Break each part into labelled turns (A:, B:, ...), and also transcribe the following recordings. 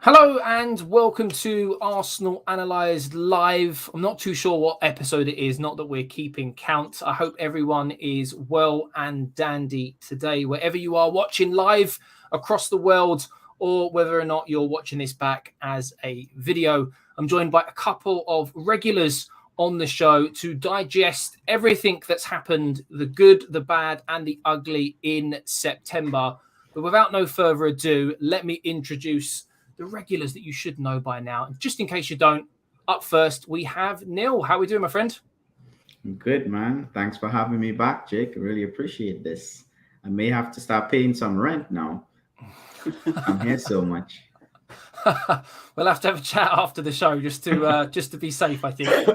A: Hello and welcome to Arsenal Analysed Live. I'm not too sure what episode it is, not that we're keeping count. I hope everyone is well and dandy today, wherever you are watching live across the world or whether or not you're watching this back as a video. I'm joined by a couple of regulars on the show to digest everything that's happened, the good, the bad and the ugly in September. But without no further ado, let me introduce the regulars that you should know by now. And just in case you don't, up first, we have Neil. How are we doing, my friend?
B: Good, man. Thanks for having me back, Jake. I really appreciate this. I may have to start paying some rent now. I'm here so much.
A: We'll have to have a chat after the show just to be safe, I think.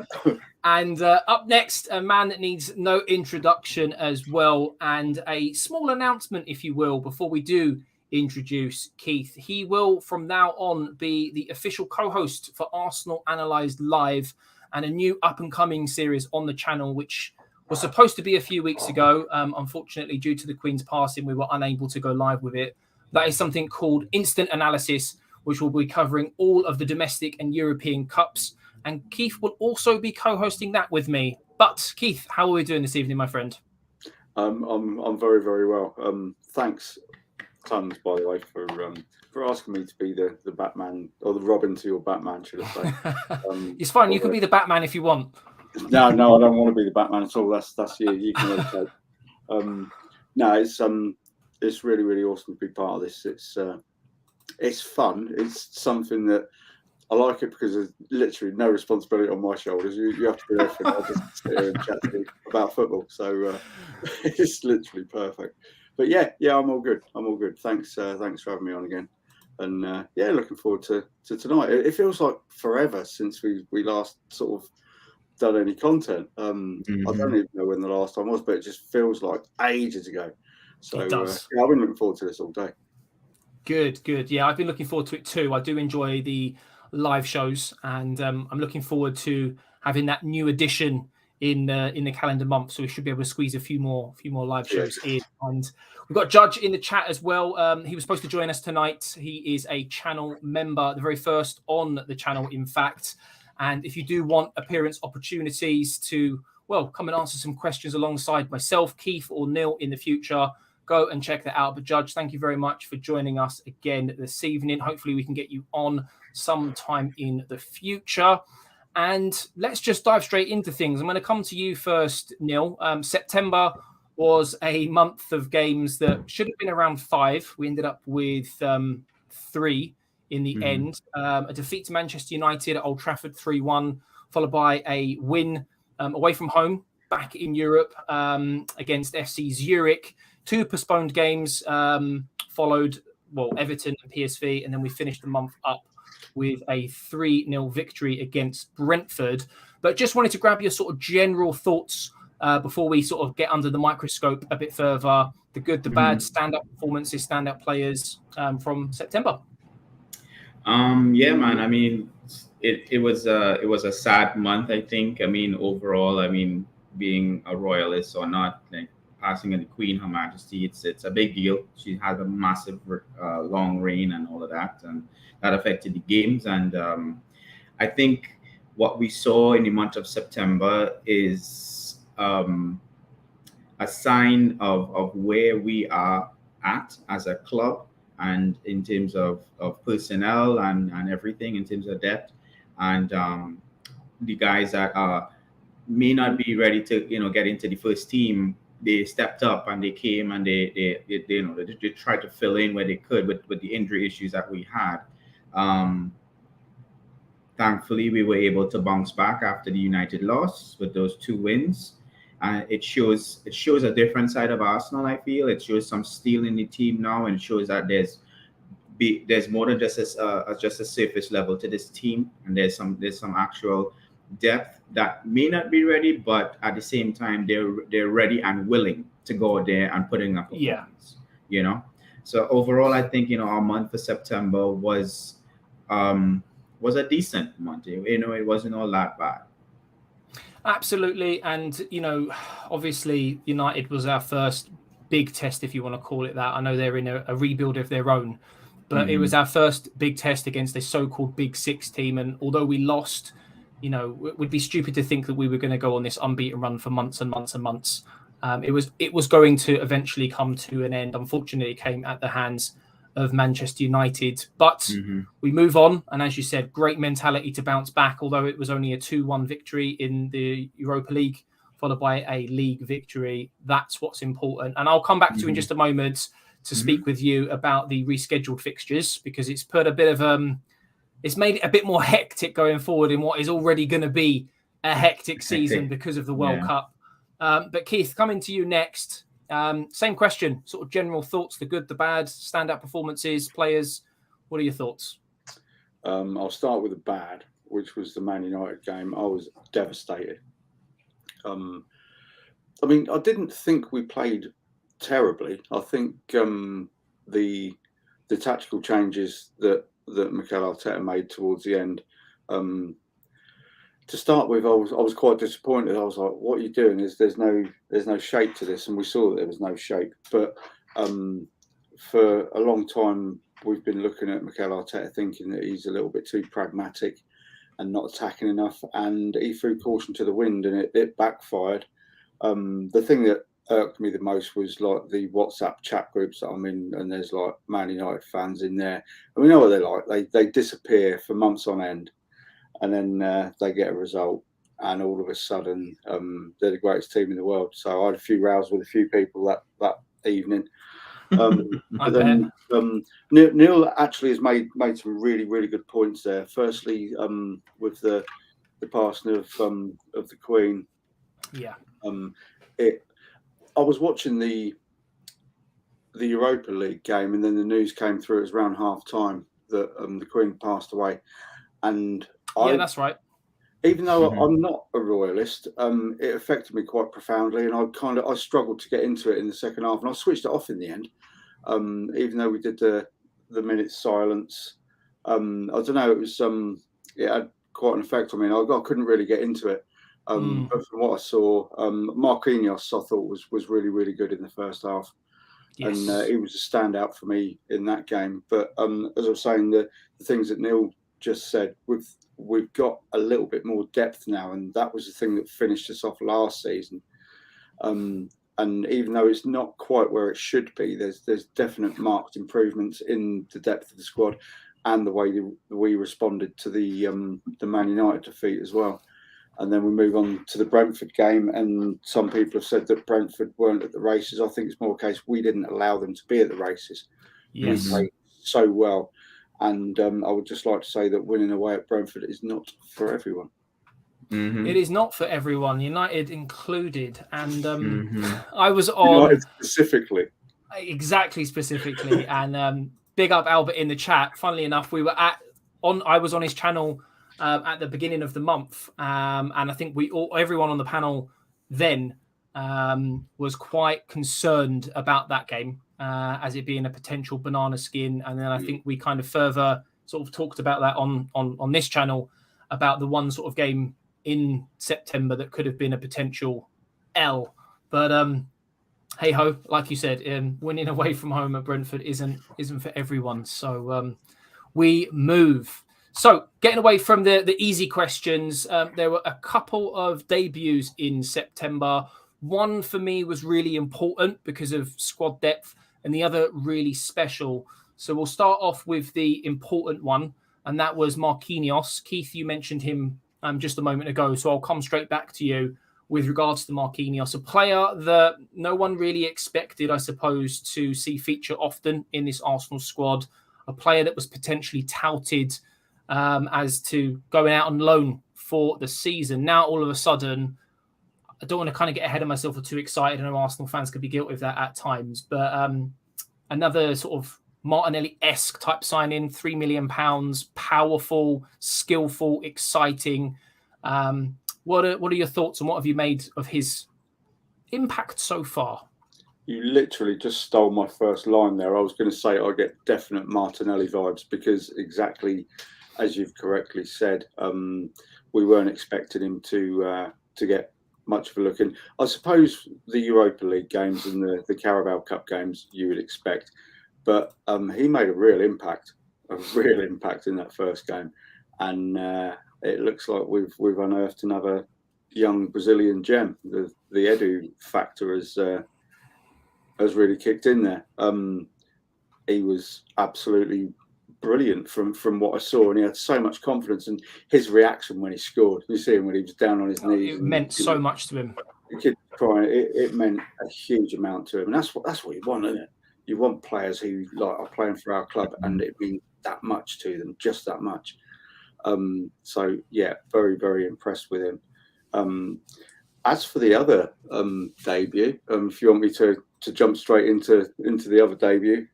A: And up next, a man that needs no introduction as well, and a small announcement, if you will, before we do introduce Keith. He will from now on be the official co-host for Arsenal Analysed Live and a new up-and-coming series on the channel, which was supposed to be a few weeks ago. Unfortunately, due to the Queen's passing, we were unable to go live with it. That is something called Instant Analysis, which will be covering all of the domestic and European Cups. And Keith will also be co-hosting that with me. But Keith, how are we doing this evening, my friend?
C: I'm very, very well. Thanks tons, by the way, for asking me to be the Batman or the Robin to your Batman, should I say?
A: It's fine. You can be the Batman if you want.
C: No, I don't want to be the Batman at all. That's you. You can really No, it's really, really awesome to be part of this. It's fun. It's something that I like it because there's literally no responsibility on my shoulders. You have to do everything. I just sit here and chat to you about football. So it's literally perfect. But yeah, I'm all good. Thanks for having me on again. And looking forward to tonight. It feels like forever since we last sort of done any content. I don't even know when the last time was, but it just feels like ages ago. So
A: it does.
C: I've been looking forward to this all day. Good.
A: Yeah, I've been looking forward to it too. I do enjoy the live shows, and I'm looking forward to having that new edition in the calendar month, so we should be able to squeeze a few more live shows in. And we've got Judge in the chat as well. He was supposed to join us tonight. He is a channel member, the very first on the channel, in fact. And if you do want appearance opportunities to come and answer some questions alongside myself, Keith, or Neil in the future, go and check that out. But Judge, thank you very much for joining us again this evening. Hopefully we can get you on sometime in the future. And let's just dive straight into things. I'm going to come to you first, Neil. September was a month of games that should have been around 5. We ended up with 3 in the end. A defeat to Manchester United at Old Trafford 3-1, followed by a win away from home back in Europe against FC Zurich. 2 postponed games followed, Everton and PSV, and then we finished the month up with a 3-0 victory against Brentford. But just wanted to grab your sort of general thoughts before we sort of get under the microscope a bit further. The good, the bad, stand-up performances, stand-up players from September.
B: Yeah, man. I mean, it was a sad month, I think. I mean, overall, being a royalist or not, like passing in the Queen, Her Majesty, it's a big deal. She had a massive long reign and all of that, and that affected the games. And I think what we saw in the month of September is a sign of where we are at as a club, and in terms of personnel and everything, in terms of depth, and the guys that may not be ready to get into the first team, they stepped up and they came and they tried to fill in where they could with the injury issues that we had. Thankfully, we were able to bounce back after the United loss with those 2 wins. It shows a different side of Arsenal. I feel it shows some steel in the team now, and it shows that there's more than just a surface level to this team, and there's some actual depth that may not be ready, but at the same time they're ready and willing to go there and put in a performance. So overall, I think our month for September was a decent month. It wasn't all that bad.
A: Absolutely. And, obviously United was our first big test, if you want to call it that. I know they're in a rebuild of their own. But it was our first big test against a so-called Big Six team. And although we lost, you know, it would be stupid to think that we were going to go on this unbeaten run for months and months and months. It was going to eventually come to an end. Unfortunately, it came at the hands of Manchester United. But we move on. And as you said, great mentality to bounce back, although it was only a 2-1 victory in the Europa League, followed by a league victory. That's what's important. And I'll come back to you in just a moment to speak with you about the rescheduled fixtures, because it's put a bit of it's made it a bit more hectic going forward in what is already going to be a hectic season because of the World Cup. But Keith, coming to you next, same question, sort of general thoughts, the good, the bad, standout performances, players. What are your thoughts?
C: I'll start with the bad, which was the Man United game. I was devastated. I mean, I didn't think we played terribly. I think the tactical changes that Mikel Arteta made towards the end. To start with, I was quite disappointed. I was like, "What are you doing? There's no shape to this," and we saw that there was no shape. But for a long time, we've been looking at Mikel Arteta thinking that he's a little bit too pragmatic and not attacking enough, and he threw caution to the wind, and it backfired. The thing that irked me the most was like the WhatsApp chat groups that I'm in, and there's like Man United fans in there, and we know what they're like. They disappear for months on end, and then they get a result, and all of a sudden they're the greatest team in the world. So I had a few rows with a few people that evening. But then Neil actually has made some really good points there. Firstly, with the passing of the Queen.
A: Yeah.
C: I was watching the Europa League game, and then the news came through. It was around half time that the Queen passed away, and
A: that's right.
C: Even though I'm not a royalist, it affected me quite profoundly, and I struggled to get into it in the second half, and I switched it off in the end. Even though we did the minute silence, I don't know. It was it had quite an effect on me. I couldn't really get into it. But from what I saw, Marquinhos I thought was really good in the first half, and he was a standout for me in that game. But as I was saying, the things that Neil just said, we've got a little bit more depth now, and that was the thing that finished us off last season. And even though it's not quite where it should be, there's definite marked improvements in the depth of the squad and the way we responded to the Man United defeat as well. And then we move on to the Brentford game, and some people have said that Brentford weren't at the races. I think it's more a case we didn't allow them to be at the races.
A: Yes.
C: We played so well. And I would just like to say that winning away at Brentford is not for everyone.
A: It is not for everyone, United included. And I was on...
C: United specifically.
A: Specifically. And big up Albert in the chat. Funnily enough, I was on his channel at the beginning of the month, and I think everyone on the panel then was quite concerned about that game as it being a potential banana skin. And then I think we kind of further sort of talked about that on this channel about the one sort of game in September that could have been a potential L. But hey ho, like you said, winning away from home at Brentford isn't for everyone. So we move. So getting away from the easy questions, there were a couple of debuts in September. One for me was really important because of squad depth, and the other really special. So we'll start off with the important one, and that was Marquinhos. Keith, you mentioned him just a moment ago, so I'll come straight back to you with regards to Marquinhos, a player that no one really expected, I suppose, to see feature often in this Arsenal squad, a player that was potentially touted as to going out on loan for the season. Now, all of a sudden, I don't want to kind of get ahead of myself or too excited. I know Arsenal fans could be guilty of that at times, but another sort of Martinelli-esque type signing, £3 million, powerful, skillful, exciting. What are your thoughts and what have you made of his impact so far?
C: You literally just stole my first line there. I was going to say I get definite Martinelli vibes because exactly as you've correctly said, we weren't expecting him to get much of a look in. I suppose the Europa League games and the Carabao Cup games you would expect, but he made a real impact in that first game, and it looks like we've unearthed another young Brazilian gem. The Edu factor has really kicked in there. He was absolutely brilliant from what I saw, and he had so much confidence. And his reaction when he scored, you see him when he was down on his knees.
A: It meant so much to him.
C: The kid crying, it meant a huge amount to him, and that's what you want, isn't it? You want players who are playing for our club, and it means that much to them, just that much. So yeah, very, very impressed with him. As for the other debut, if you want me to jump straight into the other debut,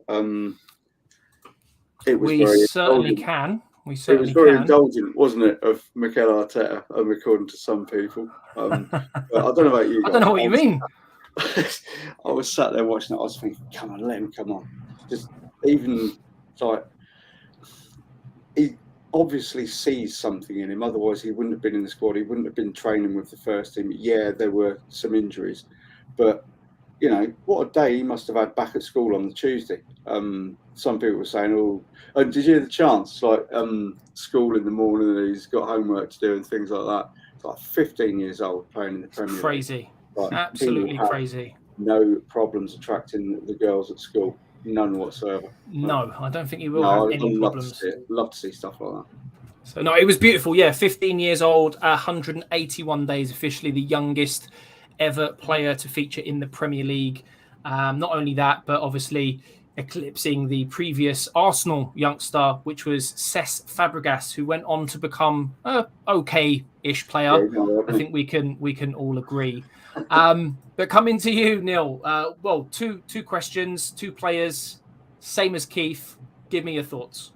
C: it was
A: We
C: very
A: certainly
C: indulgent.
A: can. We
C: It was
A: certainly
C: very
A: can.
C: indulgent, wasn't it, of Mikel Arteta, according to some people. But I don't know about you guys.
A: I don't know what you mean.
C: I was sat there watching it. I was thinking, come on, let him come on. Just even like he obviously sees something in him. Otherwise, he wouldn't have been in the squad. He wouldn't have been training with the first team. Yeah, there were some injuries, but you know what a day he must have had back at school on the Tuesday. Some people were saying, "Oh, did you hear the chants? Like school in the morning, and he's got homework to do and things like that." It's like 15 years old playing in the Premier League.
A: Crazy.
C: Like,
A: Absolutely crazy.
C: No problems attracting the girls at school. None whatsoever.
A: No, I don't think he will have any problems.
C: Love to see stuff like that.
A: So no, it was beautiful. Yeah, 15 years old, 181 days officially, the youngest ever player to feature in the Premier League. Not only that, but obviously eclipsing the previous Arsenal youngster, which was Cesc Fabregas, who went on to become a okay-ish player. I think we can all agree. But coming to you, Neil. Well, two questions, two players, same as Keith. Give me your thoughts.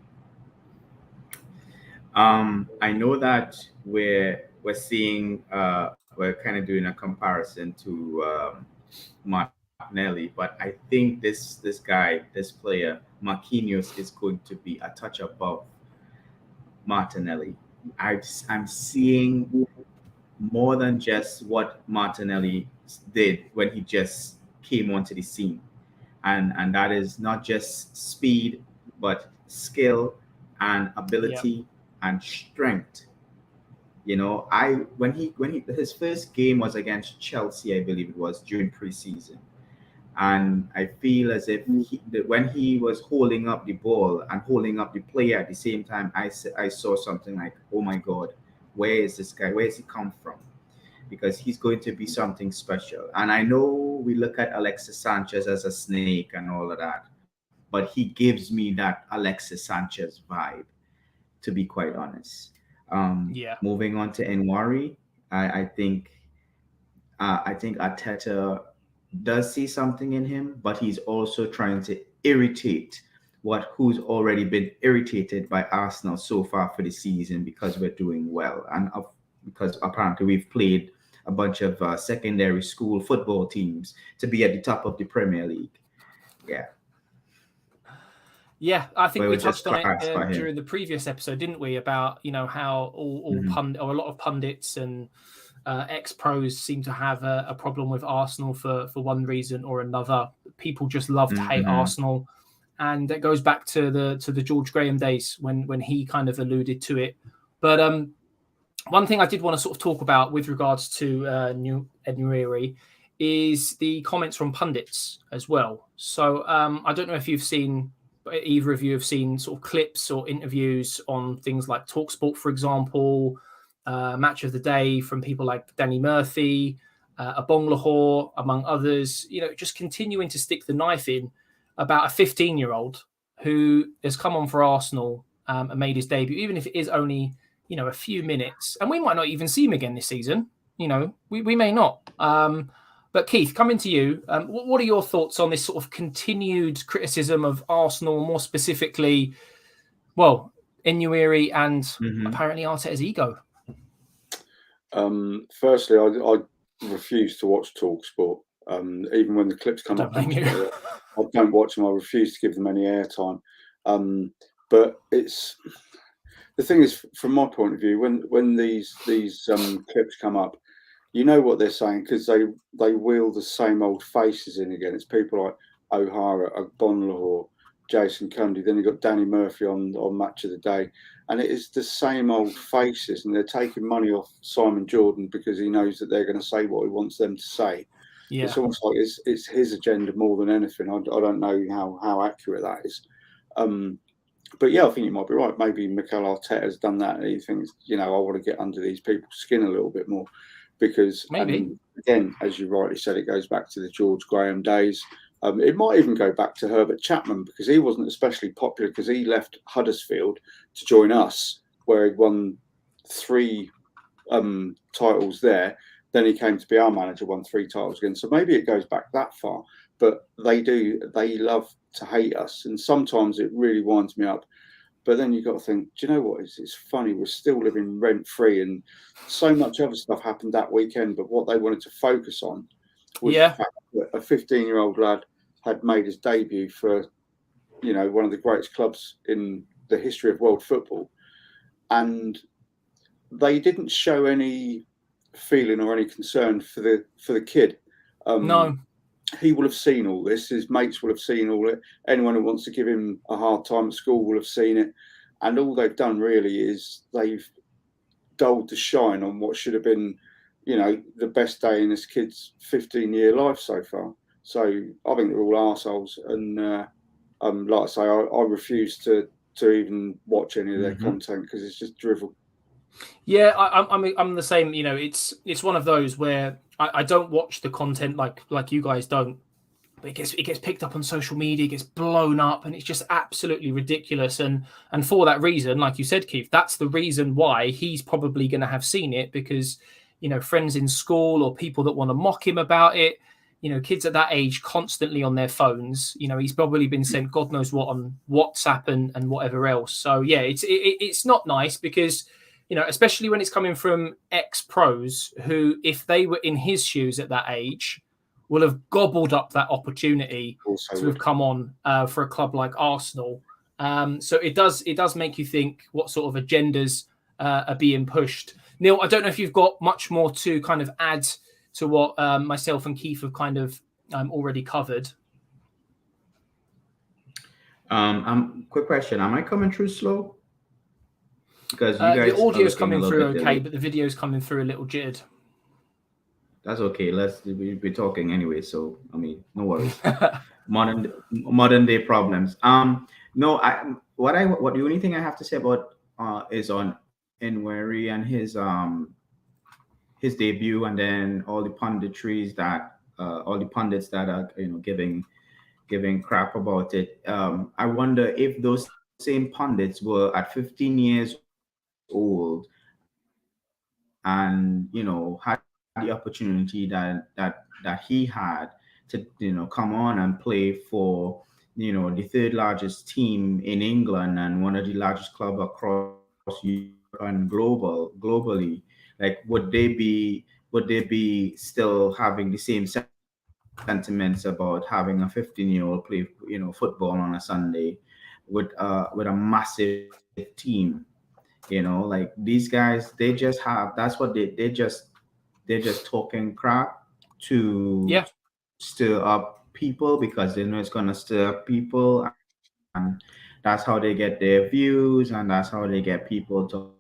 B: I know that we're seeing we're kind of doing a comparison to Martinelli, but I think this player Marquinhos is going to be a touch above Martinelli. I'm seeing more than just what Martinelli did when he just came onto the scene, and that is not just speed, but skill and ability and strength. You know, when his first game was against Chelsea, I believe it was during preseason, and I feel as if when he was holding up the ball and holding up the player at the same time, I saw something like, oh my God, where is this guy? Where has he come from? Because he's going to be something special. And I know we look at Alexis Sanchez as a snake and all of that, but he gives me that Alexis Sanchez vibe, to be quite honest. Moving on to Nwaneri, I think Arteta does see something in him, but he's also trying to irritate who's already been irritated by Arsenal so far for the season, because we're doing well, and because apparently we've played a bunch of secondary school football teams to be at the top of the Premier League.
A: Yeah, I think we touched on it during the previous episode, didn't we? About how all pundit, or a lot of pundits and ex-pros seem to have a problem with Arsenal for one reason or another. People just love to hate Arsenal, and it goes back to the George Graham days when he kind of alluded to it. But one thing I did want to sort of talk about with regards to Nwaneri is the comments from pundits as well. So I don't know if either of you have seen sort of clips or interviews on things like TalkSport, for example, Match of the Day from people like Danny Murphy, Abong-Lahore, among others, just continuing to stick the knife in about a 15-year-old who has come on for Arsenal and made his debut, even if it is only, a few minutes. And we might not even see him again this season. We may not. But Keith, coming to you, what are your thoughts on this sort of continued criticism of Arsenal, more specifically, Nwaneri and apparently Arteta's ego?
C: Firstly, I refuse to watch TalkSport. Even when the clips come up, I don't watch them. I refuse to give them any airtime. But the thing is, from my point of view, when these clips come up, you know what they're saying, because they wheel the same old faces in again. It's people like O'Hara, Abong-Lahore, Jason Cundy, then you've got Danny Murphy on Match of the Day, and it is the same old faces, and they're taking money off Simon Jordan because he knows that they're going to say what he wants them to say. Yeah. It's almost like it's his agenda more than anything. I don't know how accurate that is. But yeah, I think you might be right. Maybe Mikel Arteta has done that, and he thinks, I want to get under these people's skin a little bit more, because again, as you rightly said, it goes back to the George Graham days. It might even go back to Herbert Chapman, because he wasn't especially popular because he left Huddersfield to join us, where he'd won 3 titles there. Then he came to be our manager, won 3 titles again. So maybe it goes back that far. But they love to hate us, and sometimes it really winds me up. But then you've got to think, do you know what? It's funny, we're still living rent-free, and so much other stuff happened that weekend, but what they wanted to focus on was the fact that a 15-year-old lad had made his debut for, one of the greatest clubs in the history of world football, and they didn't show any feeling or any concern for the kid.
A: No.
C: He will have seen all this. His mates will have seen all it. Anyone who wants to give him a hard time at school will have seen it. And all they've done really is they've dulled the shine on what should have been, the best day in this kid's 15-year life so far. So I think they're all arseholes. And like I say, I refuse to even watch any of their content because it's just drivel.
A: Yeah, I'm the same. It's one of those where I don't watch the content like you guys don't, but it gets picked up on social media, it gets blown up, and it's just absolutely ridiculous. And for that reason, like you said, Keith, that's the reason why he's probably going to have seen it, because friends in school or people that want to mock him about it, kids at that age constantly on their phones. He's probably been sent God knows what on WhatsApp and whatever else. So yeah, it's not nice because, especially when it's coming from ex-pros who, if they were in his shoes at that age, will have gobbled up that opportunity to have come on for a club like Arsenal. So it does make you think what sort of agendas are being pushed. Neil, I don't know if you've got much more to kind of add to what myself and Keith have kind of already covered.
B: Quick question. Am I coming through slow? Because
A: the audio's coming through okay, but the video's coming through a little jittered.
B: That's okay. We're talking anyway, so no worries. modern day problems. No, what the only thing I have to say about is on Nwaneri and his debut, and then all the punditries that all the pundits that are giving crap about it. I wonder if those same pundits were at 15 years old and had the opportunity that he had to come on and play for the 3rd largest team in England and one of the largest clubs across Europe and globally. Like, would they be still having the same sentiments about having a 15-year-old play football on a Sunday with a massive team? Like, these guys, they just have, that's what they're just talking crap to stir up people, because they know it's going to stir up people, and that's how they get their views, and that's how they get people to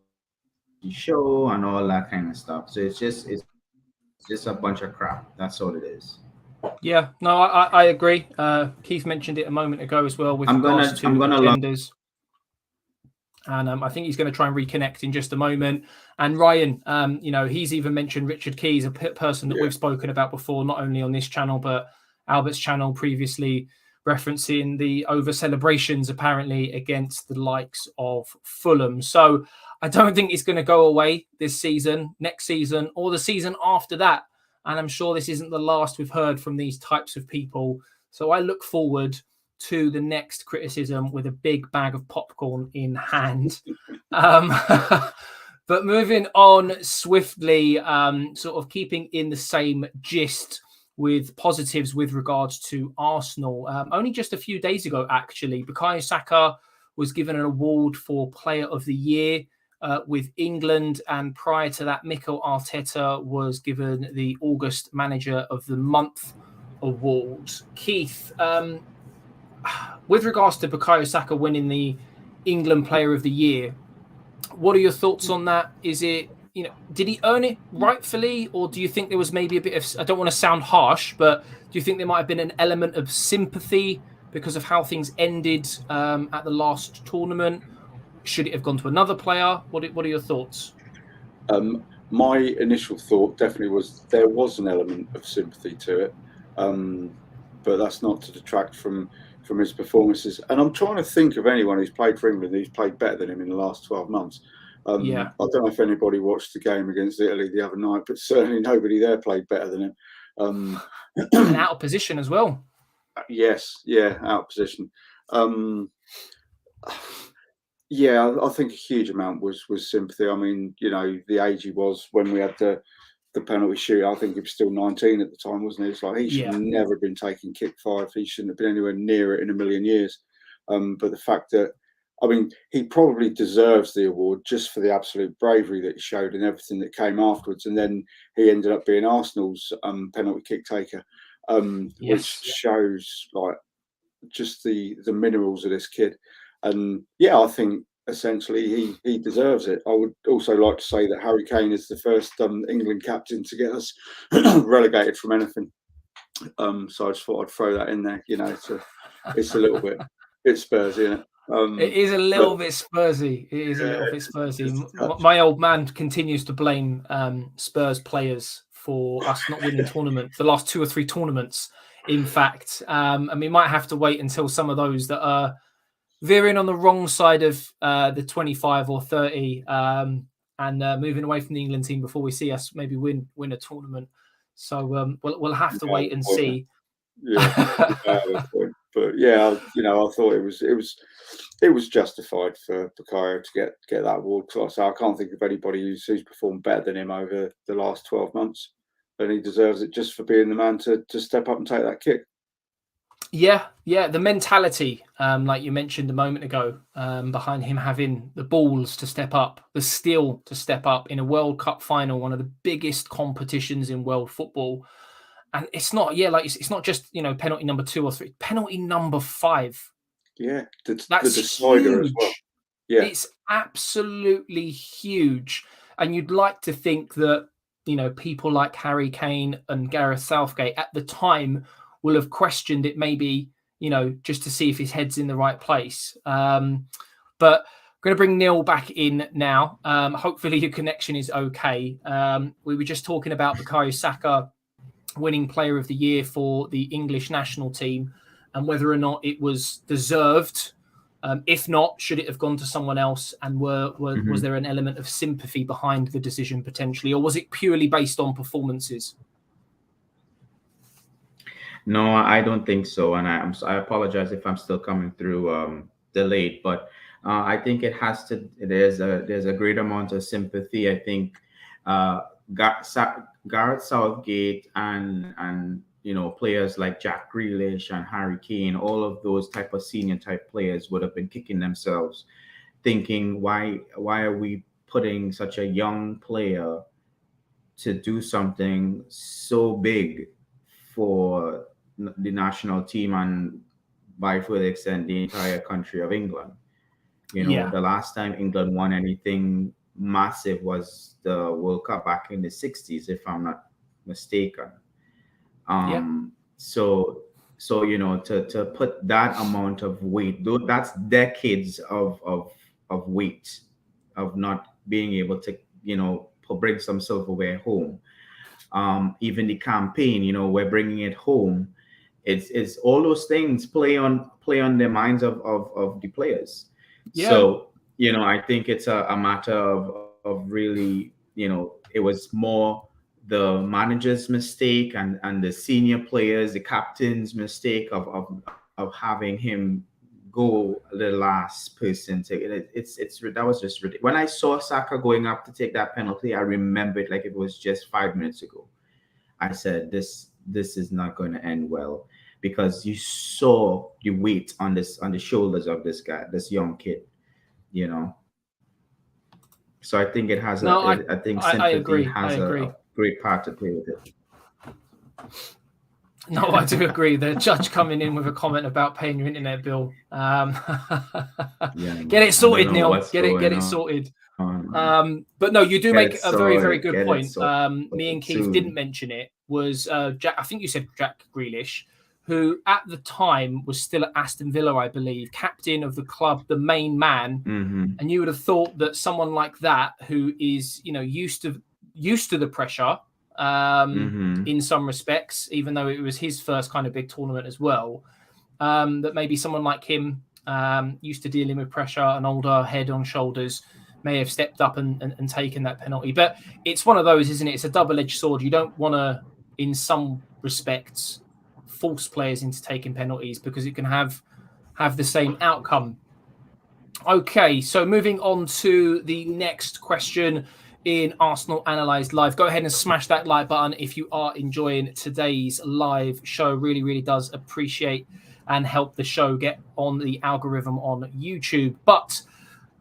B: the show and all that kind of stuff. So it's just a bunch of crap. That's all it is.
A: Yeah, no, I agree. Keith mentioned it a moment ago as well with regards to agendas. And I think he's going to try and reconnect in just a moment. And Ryan, he's even mentioned Richard Keys, a person that we've spoken about before, not only on this channel, but Albert's channel previously, referencing the over celebrations apparently against the likes of Fulham. So I don't think it's going to go away this season, next season, or the season after that. And I'm sure this isn't the last we've heard from these types of people. So I look forward to the next criticism with a big bag of popcorn in hand. But moving on swiftly, sort of keeping in the same gist with positives with regards to Arsenal. Only just a few days ago, actually, Bukayo Saka was given an award for Player of the Year with England. And prior to that, Mikel Arteta was given the August Manager of the Month award. Keith, with regards to Bukayo Saka winning the England Player of the Year, what are your thoughts on that? Is it, did he earn it rightfully, or do you think there was maybe a bit of, I don't want to sound harsh, but do you think there might have been an element of sympathy because of how things ended at the last tournament? Should it have gone to another player? What are your thoughts?
C: My initial thought definitely was there was an element of sympathy to it, but that's not to detract from his performances. And I'm trying to think of anyone who's played for England who's played better than him in the last 12 months. I don't know if anybody watched the game against Italy the other night, but certainly nobody there played better than him.
A: And out of position as well.
C: Yes, yeah, out of position. Yeah, I think a huge amount was sympathy. I mean, the age he was when we had the penalty shoot, I think he was still 19 at the time, wasn't he? It's like he should have never been taking kick 5. He shouldn't have been anywhere near it in a million years. But the fact that, I mean, he probably deserves the award just for the absolute bravery that he showed and everything that came afterwards. And then he ended up being Arsenal's penalty kick taker, which shows like just the minerals of this kid. And yeah, I think essentially he deserves it. I would also like to say that Harry Kane is the first England captain to get us relegated from anything. So I just thought I'd throw that in there. It's a little bit Spursy, isn't it?
A: It is a little bit Spursy. It is a little bit Spursy. My old man continues to blame Spurs players for us not winning tournaments, the last 2 or 3 tournaments, in fact. And we might have to wait until some of those that are veering on the wrong side of the 25 or 30 and moving away from the England team before we see us maybe win a tournament. So we'll have to wait and see.
C: Yeah, but yeah, I thought it was justified for Bukayo to get that award. Because I can't think of anybody who's performed better than him over the last 12 months, and he deserves it just for being the man to step up and take that kick.
A: Yeah, the mentality, like you mentioned a moment ago, behind him having the balls to step up, the steel to step up in a World Cup final, one of the biggest competitions in world football. And it's not, it's not just, penalty number 2 or 3, penalty number 5.
C: Yeah,
A: that's
C: the decider
A: huge.
C: As well. Yeah,
A: it's absolutely huge. And you'd like to think that, people like Harry Kane and Gareth Southgate at the time will have questioned it maybe, just to see if his head's in the right place. But I'm going to bring Neil back in now. Hopefully your connection is okay. We were just talking about Bukayo Saka winning Player of the Year for the English national team and whether or not it was deserved. If not, should it have gone to someone else? And was there an element of sympathy behind the decision potentially, or was it purely based on performances?
B: No, I don't think so, and I apologize if I'm still coming through delayed. But I think there's a great amount of sympathy. I think Gareth Southgate and players like Jack Grealish and Harry Kane, all of those type of senior type players would have been kicking themselves, thinking why are we putting such a young player to do something so big for the national team and by further extent the entire country of England. The last time England won anything massive was the World Cup back in the 60s, if I'm not mistaken. So to put that amount of weight, though, that's decades of weight of not being able to bring some silverware home. Even the campaign, we're bringing it home. It's all those things play on the minds of the players. Yeah. So I think it's a matter of really it was more the manager's mistake and the senior players, the captain's mistake of having him go the last person to that was just ridiculous. When I saw Saka going up to take that penalty, I remembered like it was just 5 minutes ago. I said this is not going to end well, because you saw the weight on the shoulders of this guy, this young kid, So I think it has I think sympathy has a great part to play with it.
A: No, I do agree. The judge coming in with a comment about paying your internet bill. Get it sorted, Neil. Get it sorted. But no, you do make a very, very good point. Me and Keith didn't mention it. Was Jack? I think you said Jack Grealish, who at the time was still at Aston Villa, I believe, captain of the club, the main man. And you would have thought that someone like that, who is used to the pressure. In some respects, even though it was his first kind of big tournament as well, that maybe someone like him, used to dealing with pressure, an older head on shoulders, may have stepped up and taken that penalty. But it's one of those, isn't it? It's a double-edged sword. You don't want to, in some respects, force players into taking penalties because it can have the same outcome. Okay, so moving on to the next question in Arsenal Analysed Live. Go ahead and smash that like button if you are enjoying today's live show. Really, really does appreciate and help the show get on the algorithm on YouTube. But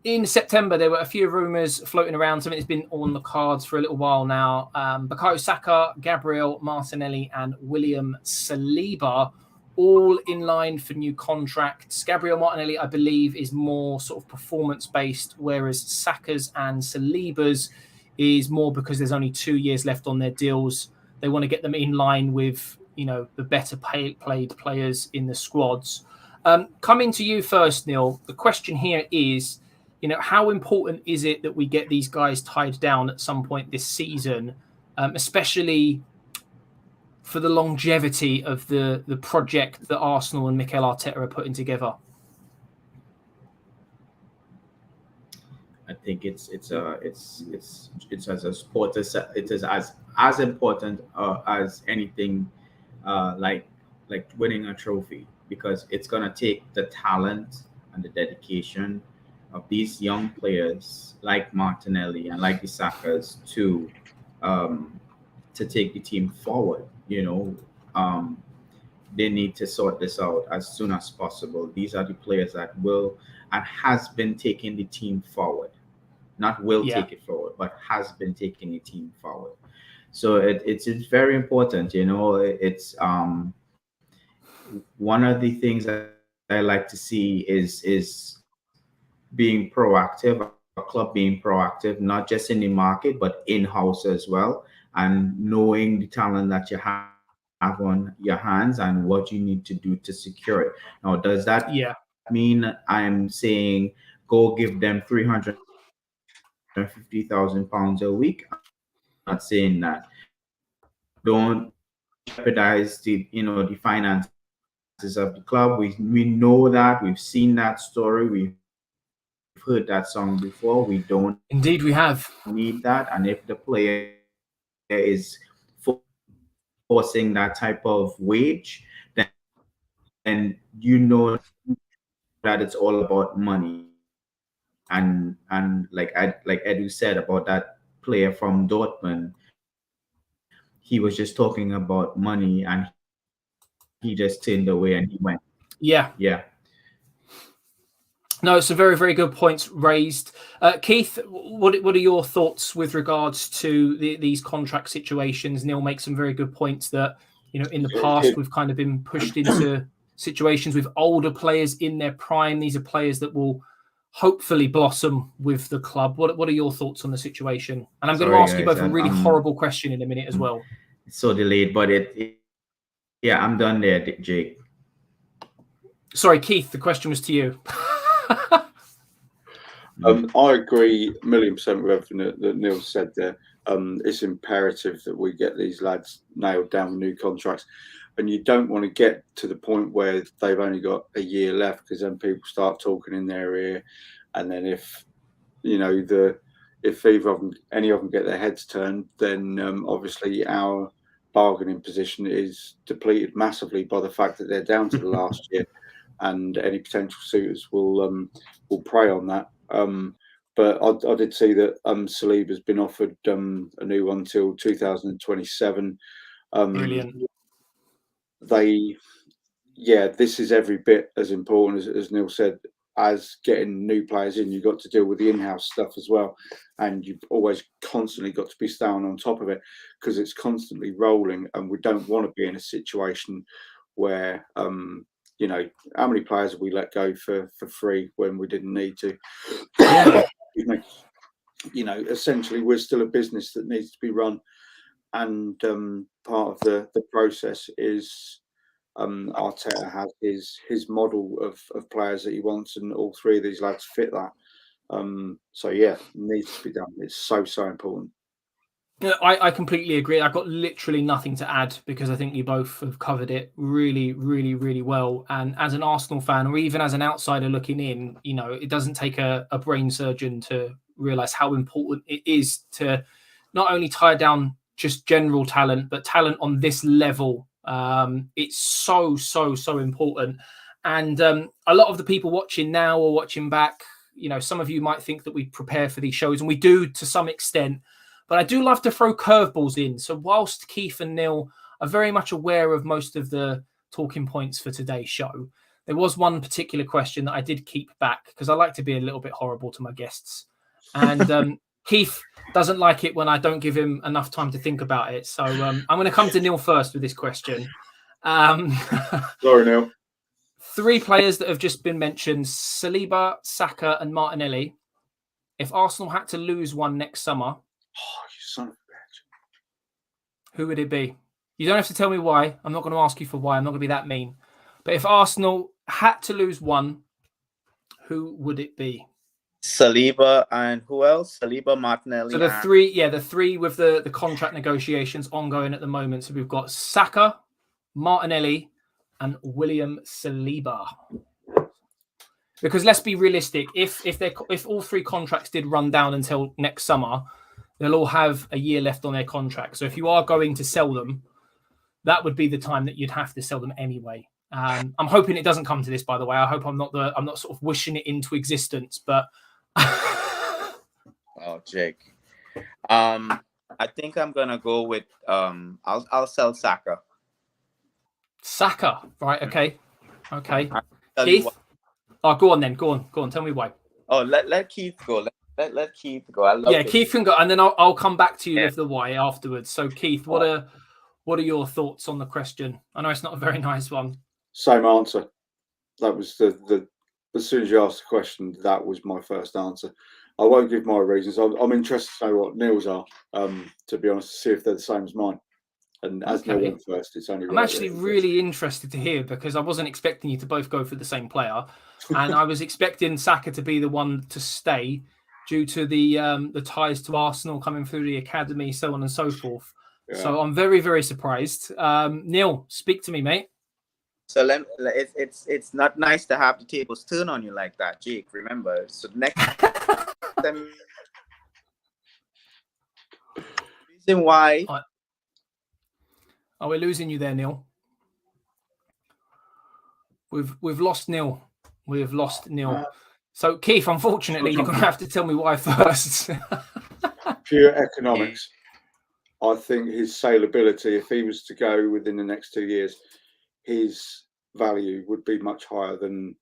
A: in September, there were a few rumours floating around. Something that's been on the cards for a little while now. Bukayo Saka, Gabriel Martinelli and William Saliba, all in line for new contracts. Gabriel Martinelli, I believe, is more sort of performance-based, whereas Saka's and Saliba's is more because there's only 2 years left on their deals. They want to get them in line with, the better played players in the squads. Coming to you first, Neil, the question here is, how important is it that we get these guys tied down at some point this season, especially for the longevity of the project that Arsenal and Mikel Arteta are putting together?
B: I think it's as a sport. It is as important as anything like winning a trophy, because it's gonna take the talent and the dedication of these young players like Martinelli and like the Sakas to take the team forward. They need to sort this out as soon as possible. These are the players that will and has been taking the team forward. Not will take it forward, but has been taking the team forward. So it's very important. It's one of the things that I like to see is being proactive, a club being proactive, not just in the market, but in-house as well, and knowing the talent that you have on your hands and what you need to do to secure it. Now, does that mean I'm saying go give them £350,000 a week? I'm not saying that. Don't jeopardize the finances of the club. We know that. We've seen that story. We've heard that song before. We don't.
A: Indeed, we have.
B: Need that. And if the player is forcing that type of wage, then that it's all about money. And like Edu said about that player from Dortmund, he was just talking about money and he just turned away and he went. Yeah.
A: No, it's a very, very good points raised. Keith, what are your thoughts with regards to these contract situations? Neil makes some very good points that, in the past, we've kind of been pushed into situations with older players in their prime. These are players that will hopefully blossom with the club. What are your thoughts on the situation? And I'm going to ask you both a really horrible question in a minute as well.
B: It's so delayed, but I'm done there, Jake.
A: Sorry, Keith, the question was to you.
C: I agree 1,000,000% with everything that Neil said there. It's imperative that we get these lads nailed down with new contracts. And you don't want to get to the point where they've only got a year left, because then people start talking in their ear. And then if any of them get their heads turned, then obviously our bargaining position is depleted massively by the fact that they're down to the last year, and any potential suitors will prey on that. But I did see that Saliba's been offered a new one till 2027.
A: Brilliant.
C: This is every bit as important as Neil said. as getting new players in, you've got to deal with the in-house stuff as well, and you've always constantly got to be staying on top of it because it's constantly rolling, and we don't want to be in a situation where you know, how many players have we let go for free when we didn't need to? You know, essentially, we're still a business that needs to be run, and part of the process is Arteta has his model of players that he wants, and all three of these lads fit that. So yeah, it needs to be done. It's so important.
A: I completely agree. I've got literally nothing to add because I think you both have covered it really, really, really well. And as an Arsenal fan, or even as an outsider looking in, you know, it doesn't take a brain surgeon to realise how important it is to not only tie down just general talent, but talent on this level. It's so important. And a lot of the people watching now or watching back, you know, some of you might think that we prepare for these shows, and we do to some extent. But I do love to throw curveballs in. So whilst Keith and Neil are very much aware of most of the talking points for today's show, there was one particular question that I did keep back because I like to be a little bit horrible to my guests. And Keith doesn't like it when I don't give him enough time to think about it. So I'm going to come to Neil first with this question.
C: Sorry, Neil.
A: 3 players that have just been mentioned, Saliba, Saka and Martinelli. If Arsenal had to lose one next summer,
C: oh, you son of a bitch,
A: who would it be? You don't have to tell me why. I'm not going to ask you for why. I'm not going to be that mean. But if Arsenal had to lose one, who would it be?
D: Saliba and who else? Saliba, Martinelli.
A: So the three with the contract negotiations ongoing at the moment. So we've got Saka, Martinelli, and William Saliba. Because let's be realistic, if all 3 contracts did run down until next summer, they'll all have a year left on their contract. So if you are going to sell them, that would be the time that you'd have to sell them anyway. I'm hoping it doesn't come to this, by the way. I hope I'm not sort of wishing it into existence, but
D: oh, Jake. I think I'm gonna go with I'll sell Saka.
A: Saka, right? Okay. Keith, go on then. Go on. Tell me why.
D: Oh, let Keith go. Let Keith go. I love
A: Keith can go, and then I'll come back to you with the why afterwards. So, Keith, what are your thoughts on the question? I know it's not a very nice one.
C: Same answer. That was the as soon as you asked the question, that was my first answer. I won't give my reasons. I'm interested to know what Neil's are. To be honest, to see if they're the same as mine. And as Neil went first, it's only.
A: I'm actually really interested to hear because I wasn't expecting you to both go for the same player, and I was expecting Saka to be the one to stay due to the ties to Arsenal coming through the academy, so on and so forth. Yeah. So I'm very, very surprised. Neil, speak to me, mate.
D: So it's not nice to have the tables turn on you like that, Jake. Remember, so next time, reason why.
A: Are we losing you there, Neil? We've lost Neil. We've lost Neil. So Keith, unfortunately, you're going to have to tell me why first.
C: Pure economics. I think his saleability, if he was to go within the next 2 years, his value would be much higher than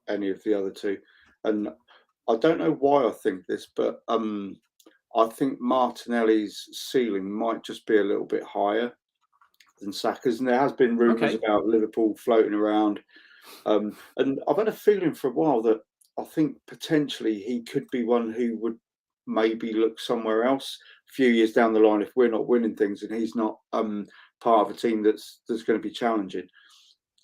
C: any of the other 2. And I don't know why I think this, but I think Martinelli's ceiling might just be a little bit higher than Saka's. And there has been rumours about Liverpool floating around. And I've had a feeling for a while that I think potentially he could be one who would maybe look somewhere else a few years down the line if we're not winning things and he's not part of a team that's going to be challenging.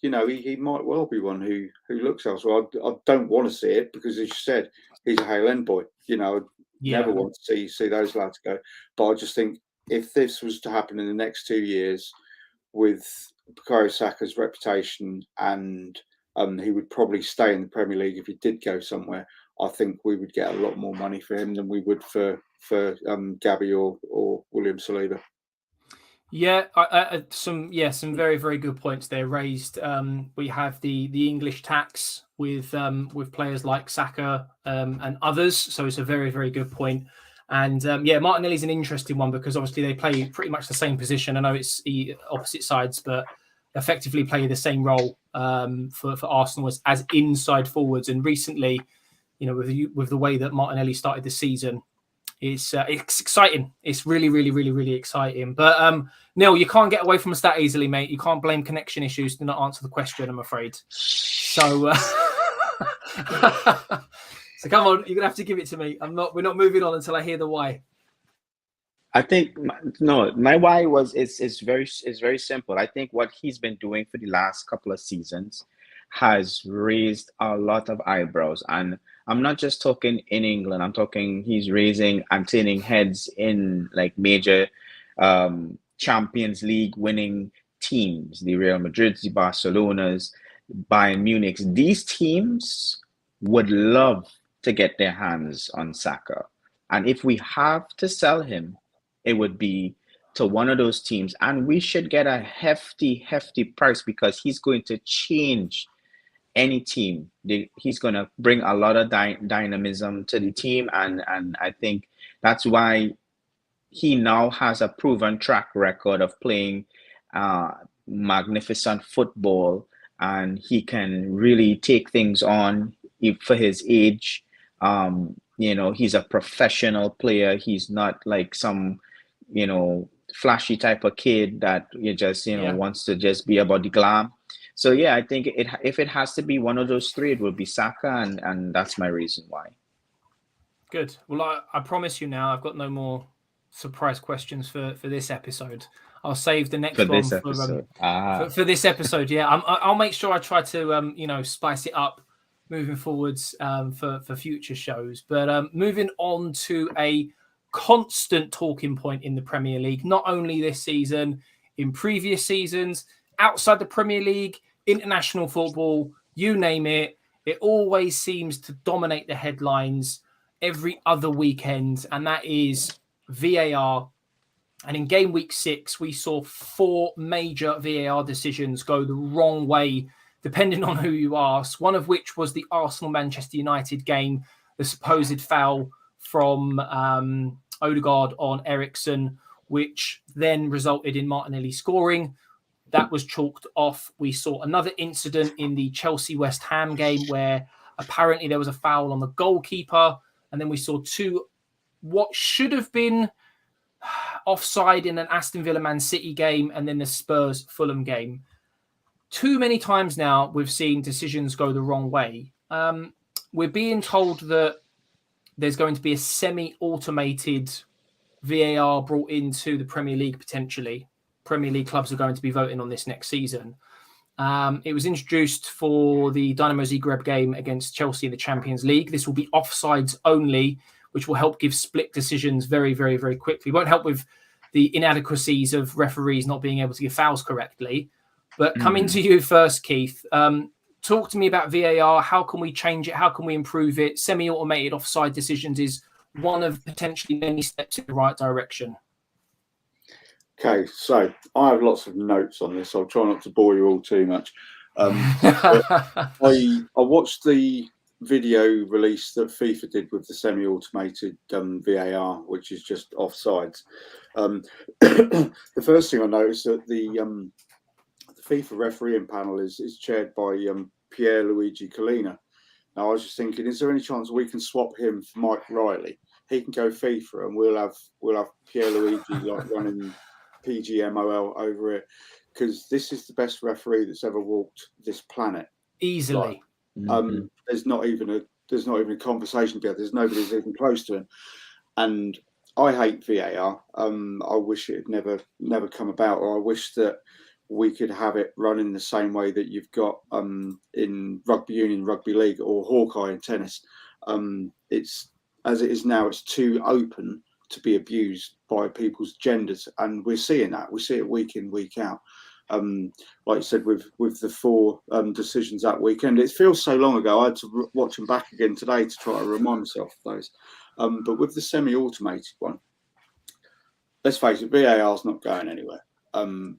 C: You know, he might well be one who looks elsewhere. I don't want to see it because, as you said, he's a Hale End boy. You know, never want to see those lads go. But I just think if this was to happen in the next 2 years with Bukayo Saka's reputation, and he would probably stay in the Premier League if he did go somewhere, I think we would get a lot more money for him than we would for Gabby or William Saliba.
A: Yeah, some very, very good points there raised. We have the English tax with players like Saka and others, so it's a very, very good point. And Martinelli's an interesting one because obviously they play pretty much the same position. I know it's opposite sides, but effectively play the same role for Arsenal as inside forwards. And recently, with the way that Martinelli started the season, it's exciting. It's really, really, really, really exciting. But Neil, you can't get away from us that easily, mate. You can't blame connection issues to not answer the question, I'm afraid. So, so come on, you're gonna have to give it to me. We're not moving on until I hear the why.
D: I think my why is very simple. I think what he's been doing for the last couple of seasons has raised a lot of eyebrows, and I'm not just talking in England. I'm talking he's raising and turning heads in like major Champions League winning teams, the Real Madrids, the Barcelonas, Bayern Munichs. These teams would love to get their hands on Saka, and if we have to sell him, it would be to one of those teams, and we should get a hefty price because he's going to change any team. He's going to bring a lot of dynamism to the team, and I think that's why he now has a proven track record of playing magnificent football, and he can really take things on for his age. He's a professional player. He's not like some flashy type of kid that wants to just be about the glam. So yeah, I think if it has to be one of those three, it will be Saka, and that's my reason why.
A: Good. Well, I promise you now, I've got no more surprise questions for this episode. I'll save the next one for this episode. Yeah, I'll make sure I try to spice it up moving forwards for future shows. But moving on to a constant talking point in the Premier League, not only this season, in previous seasons, outside the Premier League, international football, you name it, it always seems to dominate the headlines every other weekend, and that is VAR. And in game week 6, we saw 4 major VAR decisions go the wrong way, depending on who you ask, one of which was the Arsenal-Manchester United game, the supposed foul from Odegaard on Eriksen, which then resulted in Martinelli scoring. That was chalked off. We saw another incident in the Chelsea-West Ham game where apparently there was a foul on the goalkeeper, and then we saw 2 what should have been offside in an Aston Villa Man City game, and then the Spurs-Fulham game. Too many times now we've seen decisions go the wrong way. We're being told that there's going to be a semi-automated VAR brought into the Premier League potentially. Premier League clubs are going to be voting on this next season. It was introduced for the Dynamo Zagreb game against Chelsea in the Champions League. This will be offsides only, which will help give split decisions very, very, very quickly. It won't help with the inadequacies of referees not being able to give fouls correctly. But coming to you first, Keith, talk to me about VAR. How can we change it? How can we improve it? Semi-automated offside decisions is one of potentially many steps in the right direction.
C: Okay, so I have lots of notes on this. I'll try not to bore you all too much. I watched the video release that FIFA did with the semi-automated VAR, which is just offsides. The first thing I noticed that the FIFA refereeing panel is chaired by Pierluigi Collina. Now I was just thinking, is there any chance we can swap him for Mike Riley? He can go FIFA, and we'll have Pierluigi like running PGMOL over it, because this is the best referee that's ever walked this planet
A: easily.
C: There's not even a conversation about. There's nobody who's even close to him, and I hate VAR. I wish it had never come about, or I wish that we could have it run in the same way that you've got in rugby union, rugby league, or Hawkeye in tennis. It's as it is now. It's too open to be abused by people's genders, and we're seeing that. We see it week in, week out. Like you said, with the 4 decisions that weekend, it feels so long ago. I had to watch them back again today to try to remind myself of those. But with the semi-automated one, let's face it, VAR's not going anywhere.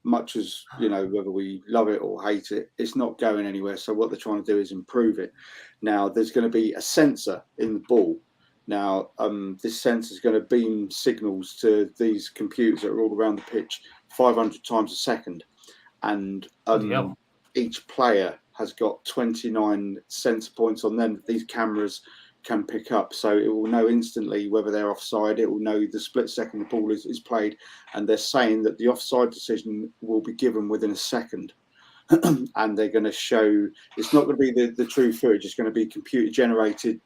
C: Much as, whether we love it or hate it, it's not going anywhere. So what they're trying to do is improve it. Now, there's going to be a sensor in the ball. Now, this sensor is going to beam signals to these computers that are all around the pitch 500 times a second. and
A: Yeah.
C: each player has got 29 sensor points on them that these cameras can pick up. So it will know instantly whether they're offside. It will know the split second the ball is played. And they're saying that the offside decision will be given within a second. And they're going to show, it's not going to be the true footage, it's going to be computer generated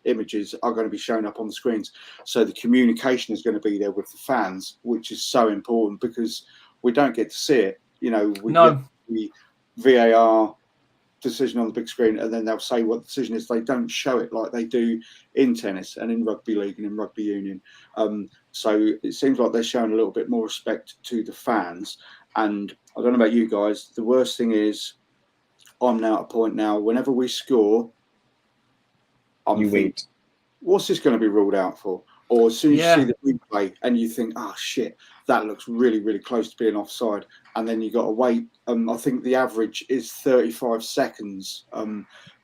C: images are going to be shown up on the screens. So the communication is going to be there with the fans, which is so important because we don't get to see it. You know, we get the VAR decision on the big screen, and then they'll say what the decision is. They don't show it like they do in tennis and in rugby league and in rugby union. So it seems like they're showing a little bit more respect to the fans. And I don't know about you guys, the worst thing is I'm now at a point now, whenever we score, I'm thinking, what's this going to be ruled out for? Or as soon as you see the replay and you think, oh shit, that looks really, really close to being offside. And then you got to wait. I think the average is 35 seconds.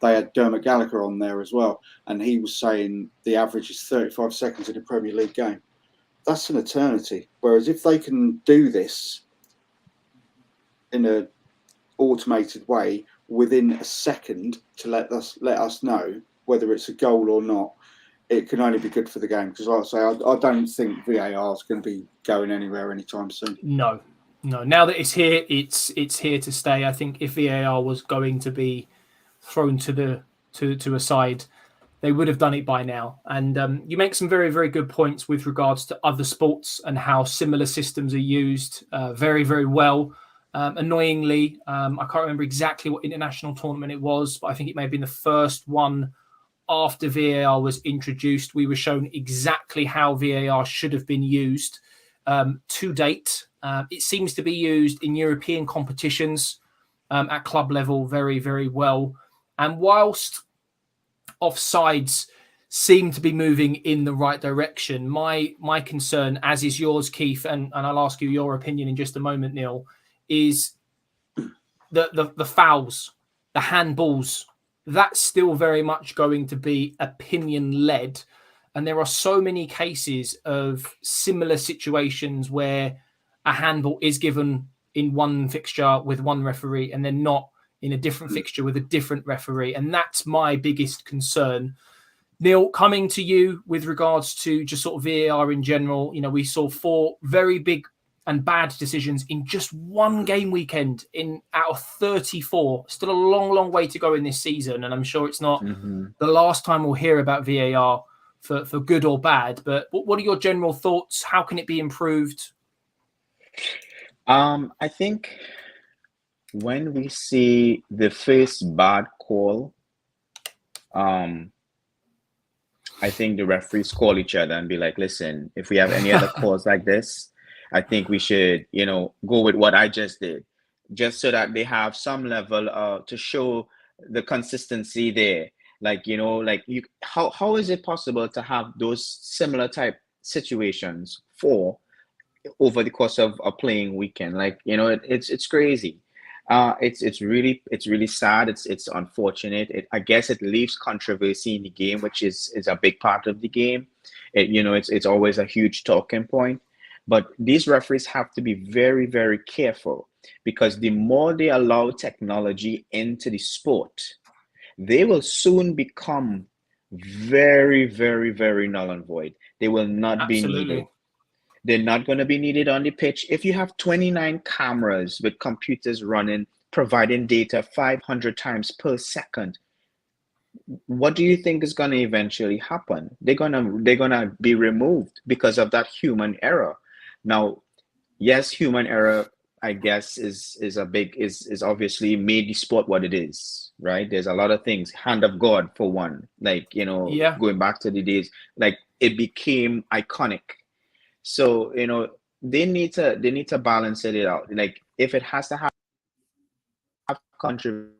C: They had Dermot Gallagher on there as well. And he was saying the average is 35 seconds in a Premier League game. That's an eternity. Whereas if they can do this in an automated way within a second to let us know whether it's a goal or not, it can only be good for the game. Because like I say, I don't think VAR is going to be going anywhere anytime soon.
A: No. Now that it's here, it's here to stay. I think if VAR was going to be thrown to a side, they would have done it by now. And you make some very, very good points with regards to other sports and how similar systems are used very, very well. Annoyingly, I can't remember exactly what international tournament it was, but I think it may have been the first one after VAR was introduced. We were shown exactly how VAR should have been used to date. It seems to be used in European competitions at club level very, very well. And whilst offsides seem to be moving in the right direction, my concern, as is yours, Keith, and I'll ask you your opinion in just a moment, Neil, is the fouls, the handballs. That's still very much going to be opinion-led. And there are so many cases of similar situations where a handball is given in one fixture with one referee and then not in a different fixture with a different referee. And that's my biggest concern. Neil, coming to you with regards to just sort of VAR in general, you know, we saw 4 very big and bad decisions in just one game weekend out of 34. Still a long, long way to go in this season. And I'm sure it's not the last time we'll hear about VAR for good or bad. But what are your general thoughts? How can it be improved?
D: I think when we see the first bad call, I think the referees call each other and be like, listen, if we have any other calls like this, I think we should, go with what I just did, just so that they have some level to show the consistency there. Like, how is it possible to have those similar type situations over the course of a playing weekend? Like, it's crazy. It's really sad. It's unfortunate. I guess it leaves controversy in the game, which is a big part of the game. It's always a huge talking point. But these referees have to be very, very careful, because the more they allow technology into the sport, they will soon become very, very, very null and void. They will not be needed. They're not going to be needed on the pitch. If you have 29 cameras with computers running, providing data 500 times per second, what do you think is going to eventually happen? They're gonna be removed because of that human error. Now, yes, human error, I guess, is obviously made the sport what it is, right? There's a lot of things. Hand of God, for one, going back to the days, like it became iconic. So, they need to balance it out. Like, if it has to have controversy.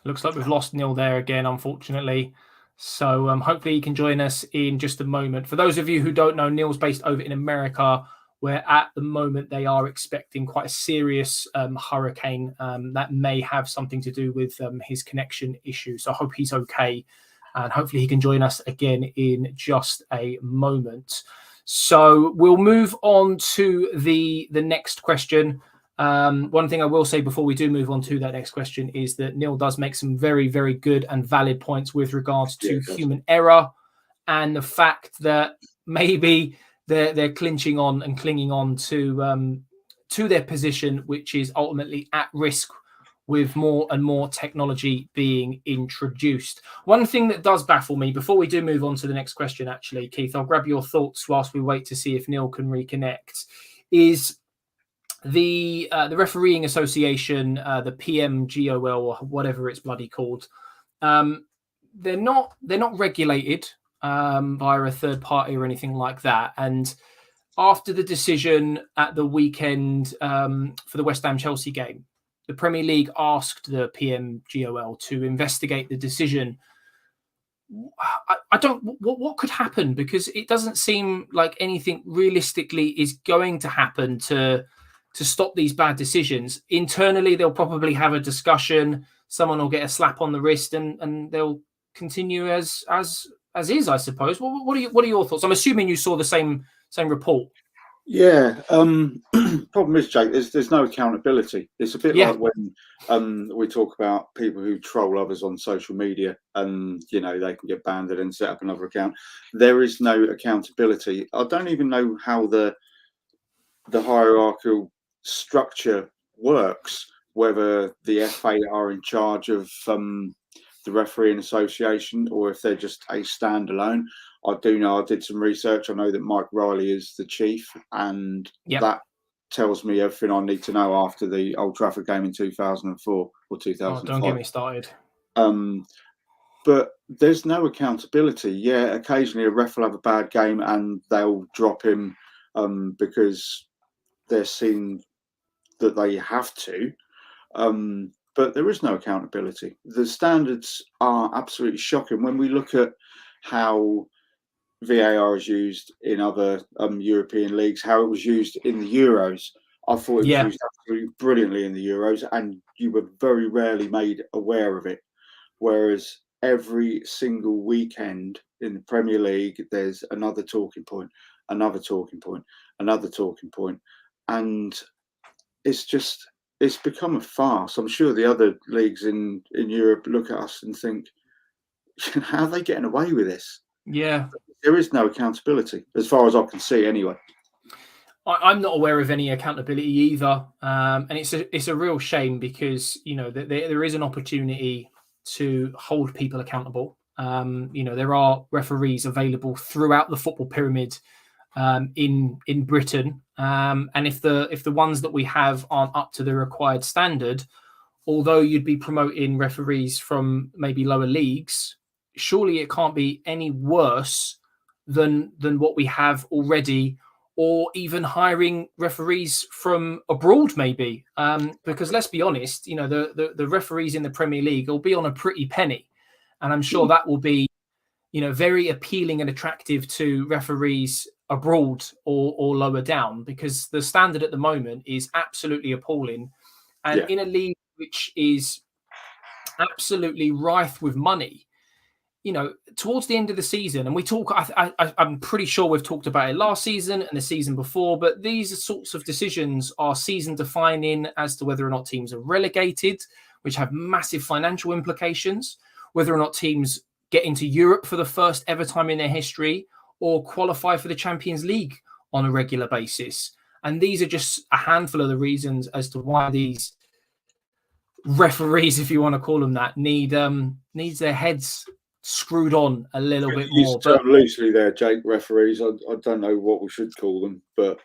A: Looks like we've lost Neil there again, unfortunately. So hopefully he can join us in just a moment. For those of you who don't know, Neil's based over in America, where at the moment they are expecting quite a serious hurricane that may have something to do with his connection issue. So I hope he's okay, and hopefully he can join us again in just a moment. So we'll move on to the next question. One thing I will say before we do move on to that next question is that Neil does make some very, very good and valid points with regards to human error and the fact that maybe they're clinching on and clinging on to their position, which is ultimately at risk with more and more technology being introduced. One thing that does baffle me, before we do move on to the next question, actually, Keith, I'll grab your thoughts whilst we wait to see if Neil can reconnect, is the refereeing association, the PMGOL, or whatever it's bloody called. They're not regulated via a third party or anything like that. And after the decision at the weekend for the West Ham Chelsea game, the Premier League asked the PMGOL to investigate the decision. I don't. What could happen? Because it doesn't seem like anything realistically is going to happen to stop these bad decisions. Internally, they'll probably have a discussion. Someone will get a slap on the wrist, and they'll continue as is, I suppose. What are your thoughts? I'm assuming you saw the same report.
C: Yeah. Problem is, Jake, there's no accountability. It's a bit like when we talk about people who troll others on social media, and they can get banned and then set up another account. There is no accountability. I don't even know how the hierarchical structure works. Whether the FA are in charge of the refereeing association, or if they're just a standalone. I do know, I did some research. I know that Mike Riley is the chief, and that tells me everything I need to know after the Old Trafford game in 2004 or 2005.
A: Don't get me started.
C: But there's no accountability. Yeah, occasionally a ref will have a bad game and they'll drop him because they're seeing that they have to. But there is no accountability. The standards are absolutely shocking. When we look at how VAR is used in other European leagues, how it was used in the Euros, I thought it was used absolutely brilliantly in the Euros, and you were very rarely made aware of it. Whereas every single weekend in the Premier League, there's another talking point, another talking point, another talking point. And it's become a farce. I'm sure the other leagues in Europe look at us and think, how are they getting away with this?
A: Yeah.
C: There is no accountability, as far as I can see anyway.
A: I'm not aware of any accountability either. And it's a real shame because, there is an opportunity to hold people accountable. There are referees available throughout the football pyramid in Britain. And if the ones that we have aren't up to the required standard, although you'd be promoting referees from maybe lower leagues, surely it can't be any worse than what we have already, or even hiring referees from abroad, maybe. Because let's be honest, the referees in the Premier League will be on a pretty penny. And I'm sure that will be, very appealing and attractive to referees abroad or lower down, because the standard at the moment is absolutely appalling. And in a league which is absolutely rife with money, towards the end of the season, and we talk, I'm pretty sure we've talked about it last season and the season before, but these sorts of decisions are season defining as to whether or not teams are relegated, which have massive financial implications, whether or not teams get into Europe for the first ever time in their history, or qualify for the Champions League on a regular basis. And these are just a handful of the reasons as to why these referees, if you want to call them that, needs their heads screwed on a little bit more.
C: But loosely there, Jake, referees. I don't know what we should call them, but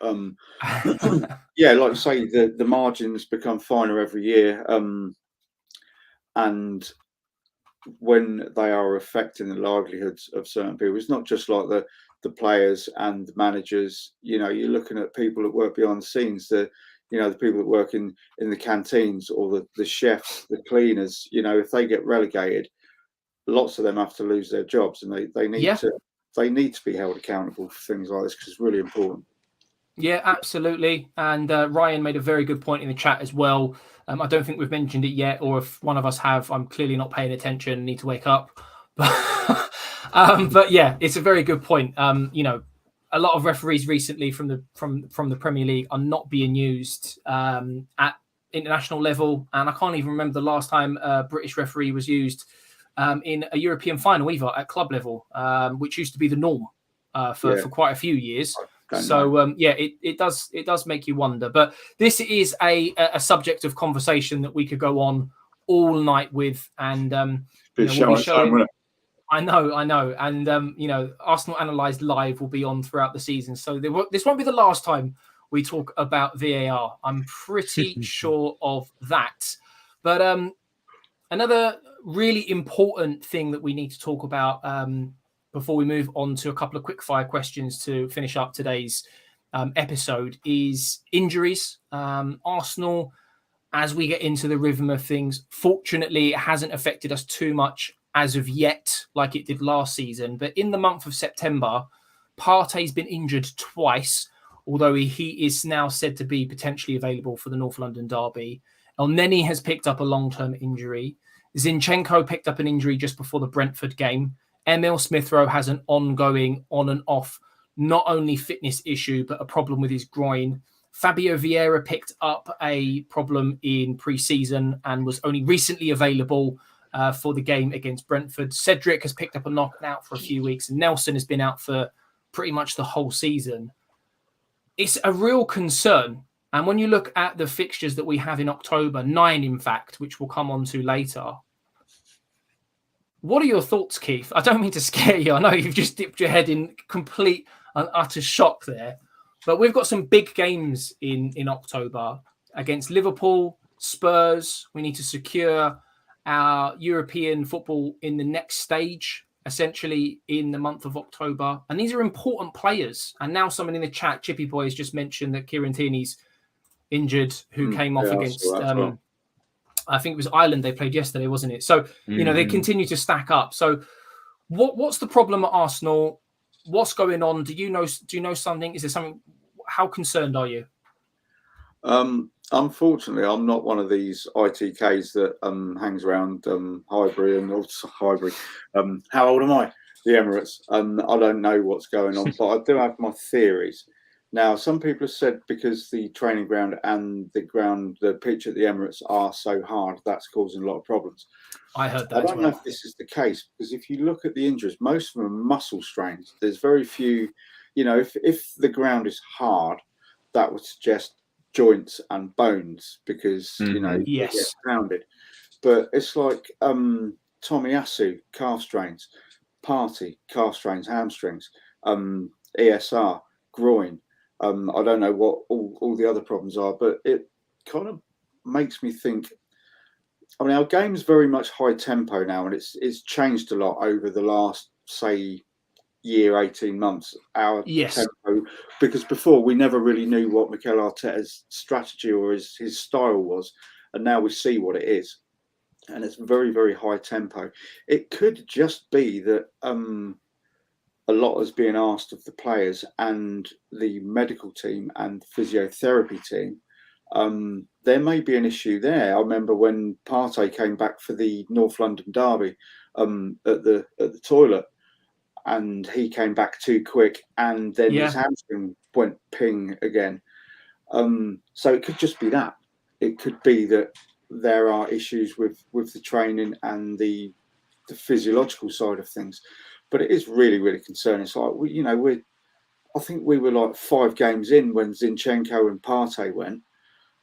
C: yeah, like you say, the margins become finer every year, and when they are affecting the livelihoods of certain people, it's not just like the players and the managers. You're looking at people that work behind the scenes, the people that work in the canteens, or the chefs, the cleaners. If they get relegated, lots of them have to lose their jobs, and they need to be held accountable for things like this, because it's really important.
A: Yeah, absolutely. And Ryan made a very good point in the chat as well. I don't think we've mentioned it yet, or if one of us have, I'm clearly not paying attention, need to wake up. But yeah, it's a very good point. A a lot of referees recently from the Premier League are not being used at international level, and I can't even remember the last time a British referee was used in a European final either at club level, which used to be the norm for quite a few years. So it does make you wonder. But this is a subject of conversation that we could go on all night with, and we'll be showing. I know, and Arsenal Analysed live will be on throughout the season. So this won't be the last time we talk about VAR. I'm pretty sure of that. But another really important thing that we need to talk about before we move on to a couple of quick-fire questions to finish up today's episode is injuries. Arsenal, as we get into the rhythm of things, fortunately, it hasn't affected us too much as of yet, like it did last season. But in the month of September, Partey's been injured twice, although he is now said to be potentially available for the North London derby. Elneny has picked up a long-term injury. Zinchenko picked up an injury just before the Brentford game. Emile Smith Rowe has an ongoing on and off, not only fitness issue, but a problem with his groin. Fabio Vieira picked up a problem in pre-season and was only recently available for the game against Brentford. Cedric has picked up a knockout for a few weeks, and Nelson has been out for pretty much the whole season. It's a real concern. And when you look at the fixtures that we have in October, 9 in fact, which we'll come on to later, what are your thoughts, Keith? I don't mean to scare you. I know you've just dipped your head in complete and utter shock there. But we've got some big games in October against Liverpool, Spurs. We need to secure our European football in the next stage, essentially in the month of October. And these are important players. And now someone in the chat, Chippy Boy, has just mentioned that Kieran Tierney's injured, who came off against... I think it was Ireland they played yesterday, wasn't it? So, they continue to stack up. So what's the problem at Arsenal? What's going on? Do you know something? Is there something? How concerned are you?
C: Unfortunately, I'm not one of these ITKs that hangs around Highbury and also Highbury. How old am I? The Emirates. I don't know what's going on, but I do have my theories. Now, some people have said because the training ground and the pitch at the Emirates are so hard, that's causing a lot of problems.
A: I heard that.
C: I don't know if this is the case, because if you look at the injuries, most of them are muscle strains. There's very few, if the ground is hard, that would suggest joints and bones, because, you get pounded. But it's like Tomiyasu, calf strains, Partey, calf strains, hamstrings, ESR, groin. I don't know what all the other problems are, but it kind of makes me think. I mean, our game's very much high tempo now, and it's changed a lot over the last, say, year, 18 months. Our tempo, because before we never really knew what Mikel Arteta's strategy or his style was, and now we see what it is, and it's very, very high tempo. It could just be that a lot is being asked of the players and the medical team and physiotherapy team. There may be an issue there. I remember when Partey came back for the North London derby at the toilet, and he came back too quick, and then his hamstring went ping again. So it could just be that. It could be that there are issues with the training and the physiological side of things. But it is really, really concerning. It's like I think we were like 5 games in when Zinchenko and Partey went,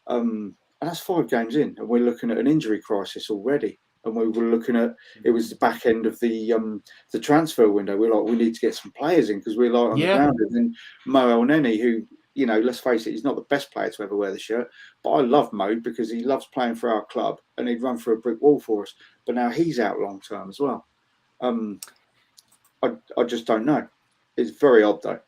C: and that's 5 games in, and we're looking at an injury crisis already. And we were looking at, it was the back end of the transfer window. We're like, we need to get some players in, because we're like on the ground. And then Elneny, who, let's face it, he's not the best player to ever wear the shirt, but I love Mo because he loves playing for our club, and he'd run through a brick wall for us. But now he's out long term as well. I just don't know. It's very odd, though.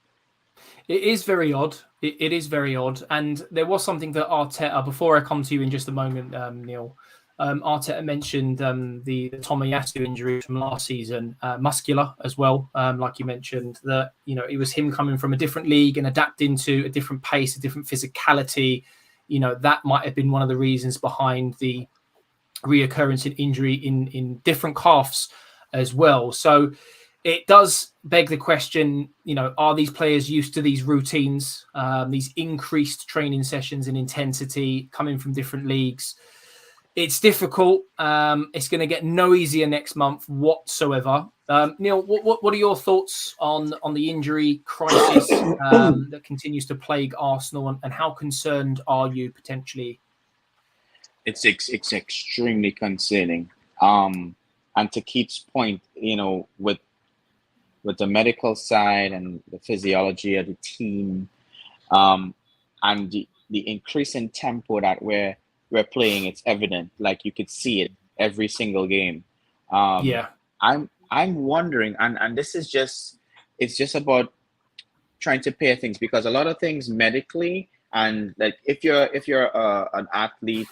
A: It is very odd. It is very odd. And there was something that Arteta, before I come to you in just a moment, Neil, Arteta mentioned the Tomiyasu injury from last season, muscular as well. Like you mentioned, that it was him coming from a different league and adapting to a different pace, a different physicality. That might have been one of the reasons behind the reoccurrence in injury in different calves as well. So it does beg the question, are these players used to these routines, these increased training sessions and intensity coming from different leagues? It's difficult. It's going to get no easier next month whatsoever. Neil, what are your thoughts on the injury crisis that continues to plague Arsenal, and how concerned are you potentially?
D: It's extremely concerning. And to Keith's point, with the medical side and the physiology of the team, and the increase in tempo that we're playing, it's evident. Like, you could see it every single game. I'm wondering, and this is it's just about trying to pair things, because a lot of things medically, and like if you're an athlete,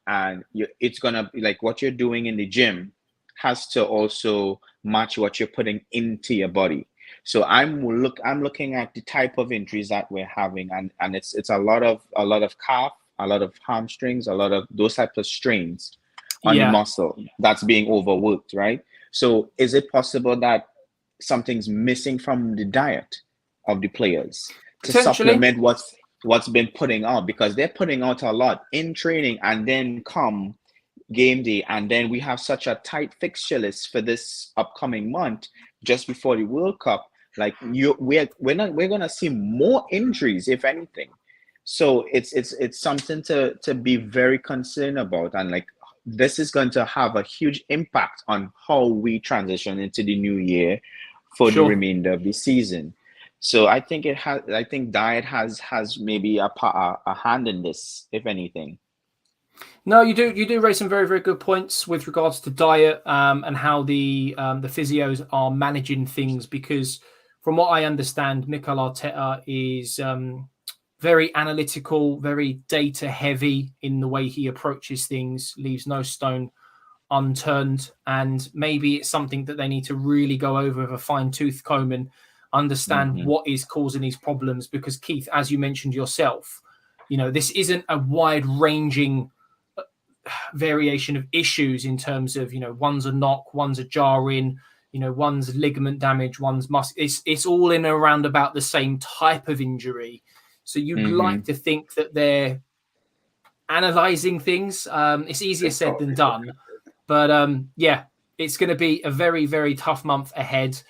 D: and it's gonna be like what you're doing in the gym has to also match what you're putting into your body. So I'm looking at the type of injuries that we're having, and it's a lot of calf, a lot of hamstrings, a lot of those types of strains on the muscle that's being overworked, right? So is it possible that something's missing from the diet of the players to supplement what's been putting out? Because they're putting out a lot in training, and then come game day, and then we have such a tight fixture list for this upcoming month just before the World Cup. Like, we're gonna see more injuries, if anything. So it's something to be very concerned about, and like, this is going to have a huge impact on how we transition into the new year for the remainder of the season. So I think diet has maybe a hand in this, if anything.
A: No, you do raise some very, very good points with regards to diet, and how the physios are managing things, because from what I understand, Mikel Arteta is very analytical, very data heavy in the way he approaches things, leaves no stone unturned. And maybe it's something that they need to really go over with a fine-tooth comb and understand what is causing these problems. Because, Keith, as you mentioned yourself, this isn't a wide-ranging variation of issues in terms of, one's a knock, one's a jarring, one's ligament damage, one's it's all in around about the same type of injury. So you'd like to think that they're analysing things. It's easier said than done. But it's going to be a very, very tough month ahead.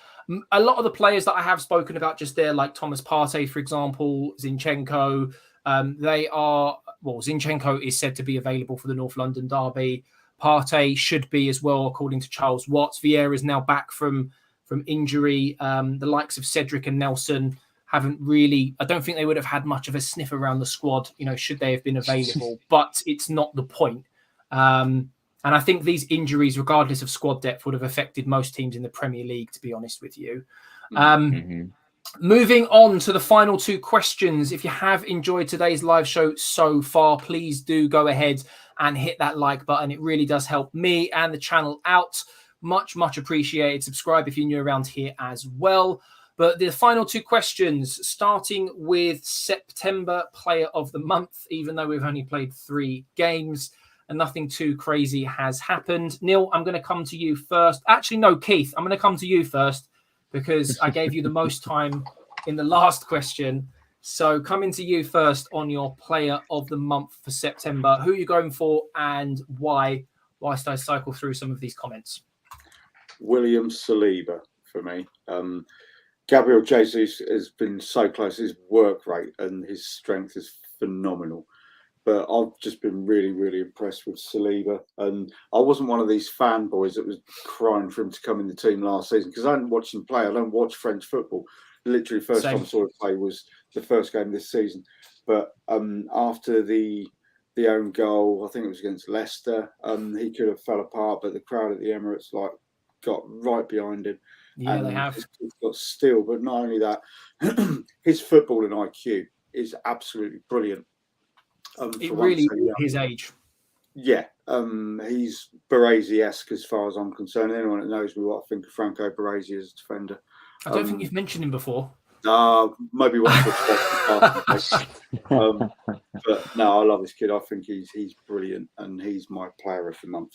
A: A lot of the players that I have spoken about just there, like Thomas Partey, for example, Zinchenko, Zinchenko is said to be available for the North London derby. Partey should be as well, according to Charles Watts. Vieira is now back from injury. The likes of Cedric and Nelson haven't really, I don't think they would have had much of a sniff around the squad, should they have been available, but it's not the point. And I think these injuries, regardless of squad depth, would have affected most teams in the Premier League, to be honest with you. Moving on to the final two questions. If you have enjoyed today's live show so far, please do go ahead and hit that like button. It really does help me and the channel out. Much, much appreciated. Subscribe if you're new around here as well. But the final two questions, starting with September Player of the Month, even though we've only played 3 games and nothing too crazy has happened. Neil, I'm going to come to you first. Actually, no, Keith, I'm going to come to you first because I gave you the most time in the last question. So coming to you first on your Player of the Month for September. Who are you going for and why, whilst I cycle through some of these comments?
C: William Saliba for me. Gabriel Jesus has been so close. His work rate and his strength is phenomenal. But I've just been really, really impressed with Saliba. And I wasn't one of these fanboys that was crying for him to come in the team last season because I didn't watch him play. I don't watch French football. Literally, first time I saw him play was the first game this season. But after the own goal, I think it was against Leicester, he could have fell apart, but the crowd at the Emirates got right behind him.
A: Yeah, they have.
C: He's got steel, but not only that, his footballing IQ is absolutely brilliant.
A: It really is his age.
C: Yeah, he's Baresi-esque as far as I'm concerned. Anyone that knows me, what I think of Franco Baresi as a defender.
A: I don't think you've mentioned him before.
C: Maybe once or twice. But no, I love this kid. I think he's brilliant, and he's my Player of the Month.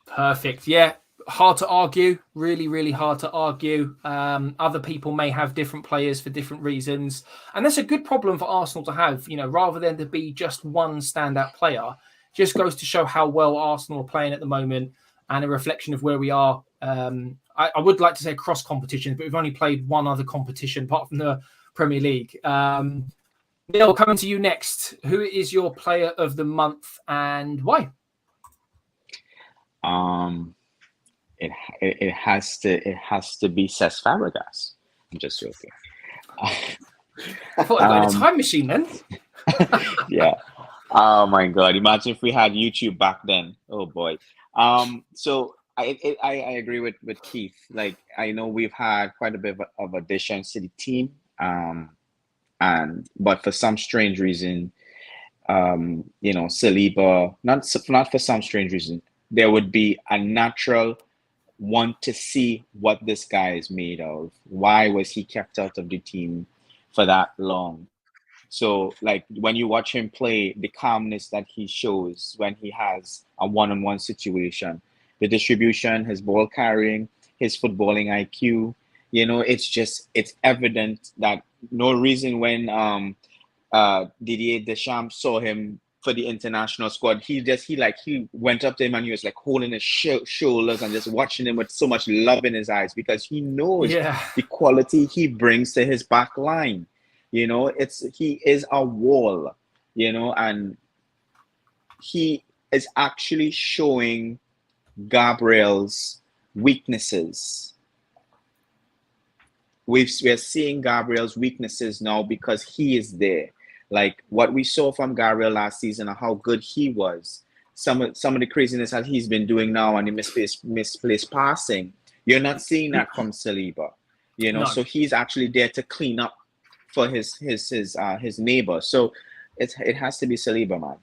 A: Perfect. Yeah, hard to argue, really, really hard to argue. Other people may have different players for different reasons. And that's a good problem for Arsenal to have, rather than to be just one standout player. Just goes to show how well Arsenal are playing at the moment and a reflection of where we are. I would like to say cross competitions, but we've only played one other competition apart from the Premier League. Neil, coming to you next. Who is your player of the month and why?
D: It has to be Cesc Fabregas. I'm just joking.
A: I thought I got a time machine then.
D: Yeah. Oh my God! Imagine if we had YouTube back then. Oh boy. So I agree with Keith. Like, I know we've had quite a bit of additions to the team. But for some strange reason, Saliba, not for some strange reason, there would be a natural want to see what this guy is made of. Why was he kept out of the team for that long? So, like, when you watch him play, the calmness that he shows when he has a one-on-one situation, the distribution, his ball carrying, his footballing IQ, it's evident that no reason when Didier Deschamps saw him for the international squad, he went up to him and he was like holding his shoulders and just watching him with so much love in his eyes, because he knows the quality he brings to his back line. He is a wall, and he is actually showing Gabriel's weaknesses. We're seeing Gabriel's weaknesses now because he is there. Like what we saw from Gabriel last season and how good he was. Some of the craziness that he's been doing now and the misplaced passing. You're not seeing that from Saliba.
A: No.
D: So he's actually there to clean up for his neighbor. So it has to be Saliba, man.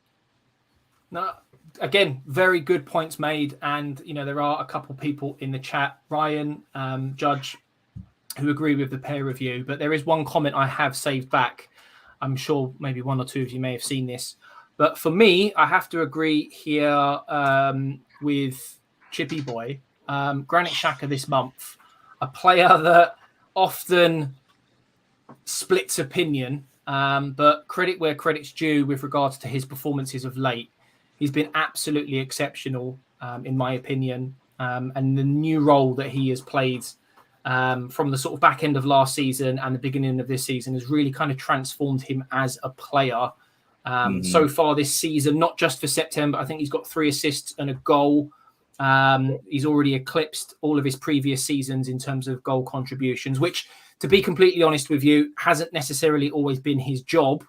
A: No, again, very good points made. And there are a couple people in the chat, Ryan, Judge, who agree with the peer review. But there is one comment I have saved back. I'm sure maybe one or two of you may have seen this. But for me, I have to agree here with Chippy Boy. Granit Xhaka this month, a player that often splits opinion, but credit where credit's due with regards to his performances of late. He's been absolutely exceptional, in my opinion. And the new role that he has played from the sort of back end of last season and the beginning of this season has really kind of transformed him as a player. So far this season, not just for September, I think he's got 3 assists and a goal. He's already eclipsed all of his previous seasons in terms of goal contributions, which, to be completely honest with you, hasn't necessarily always been his job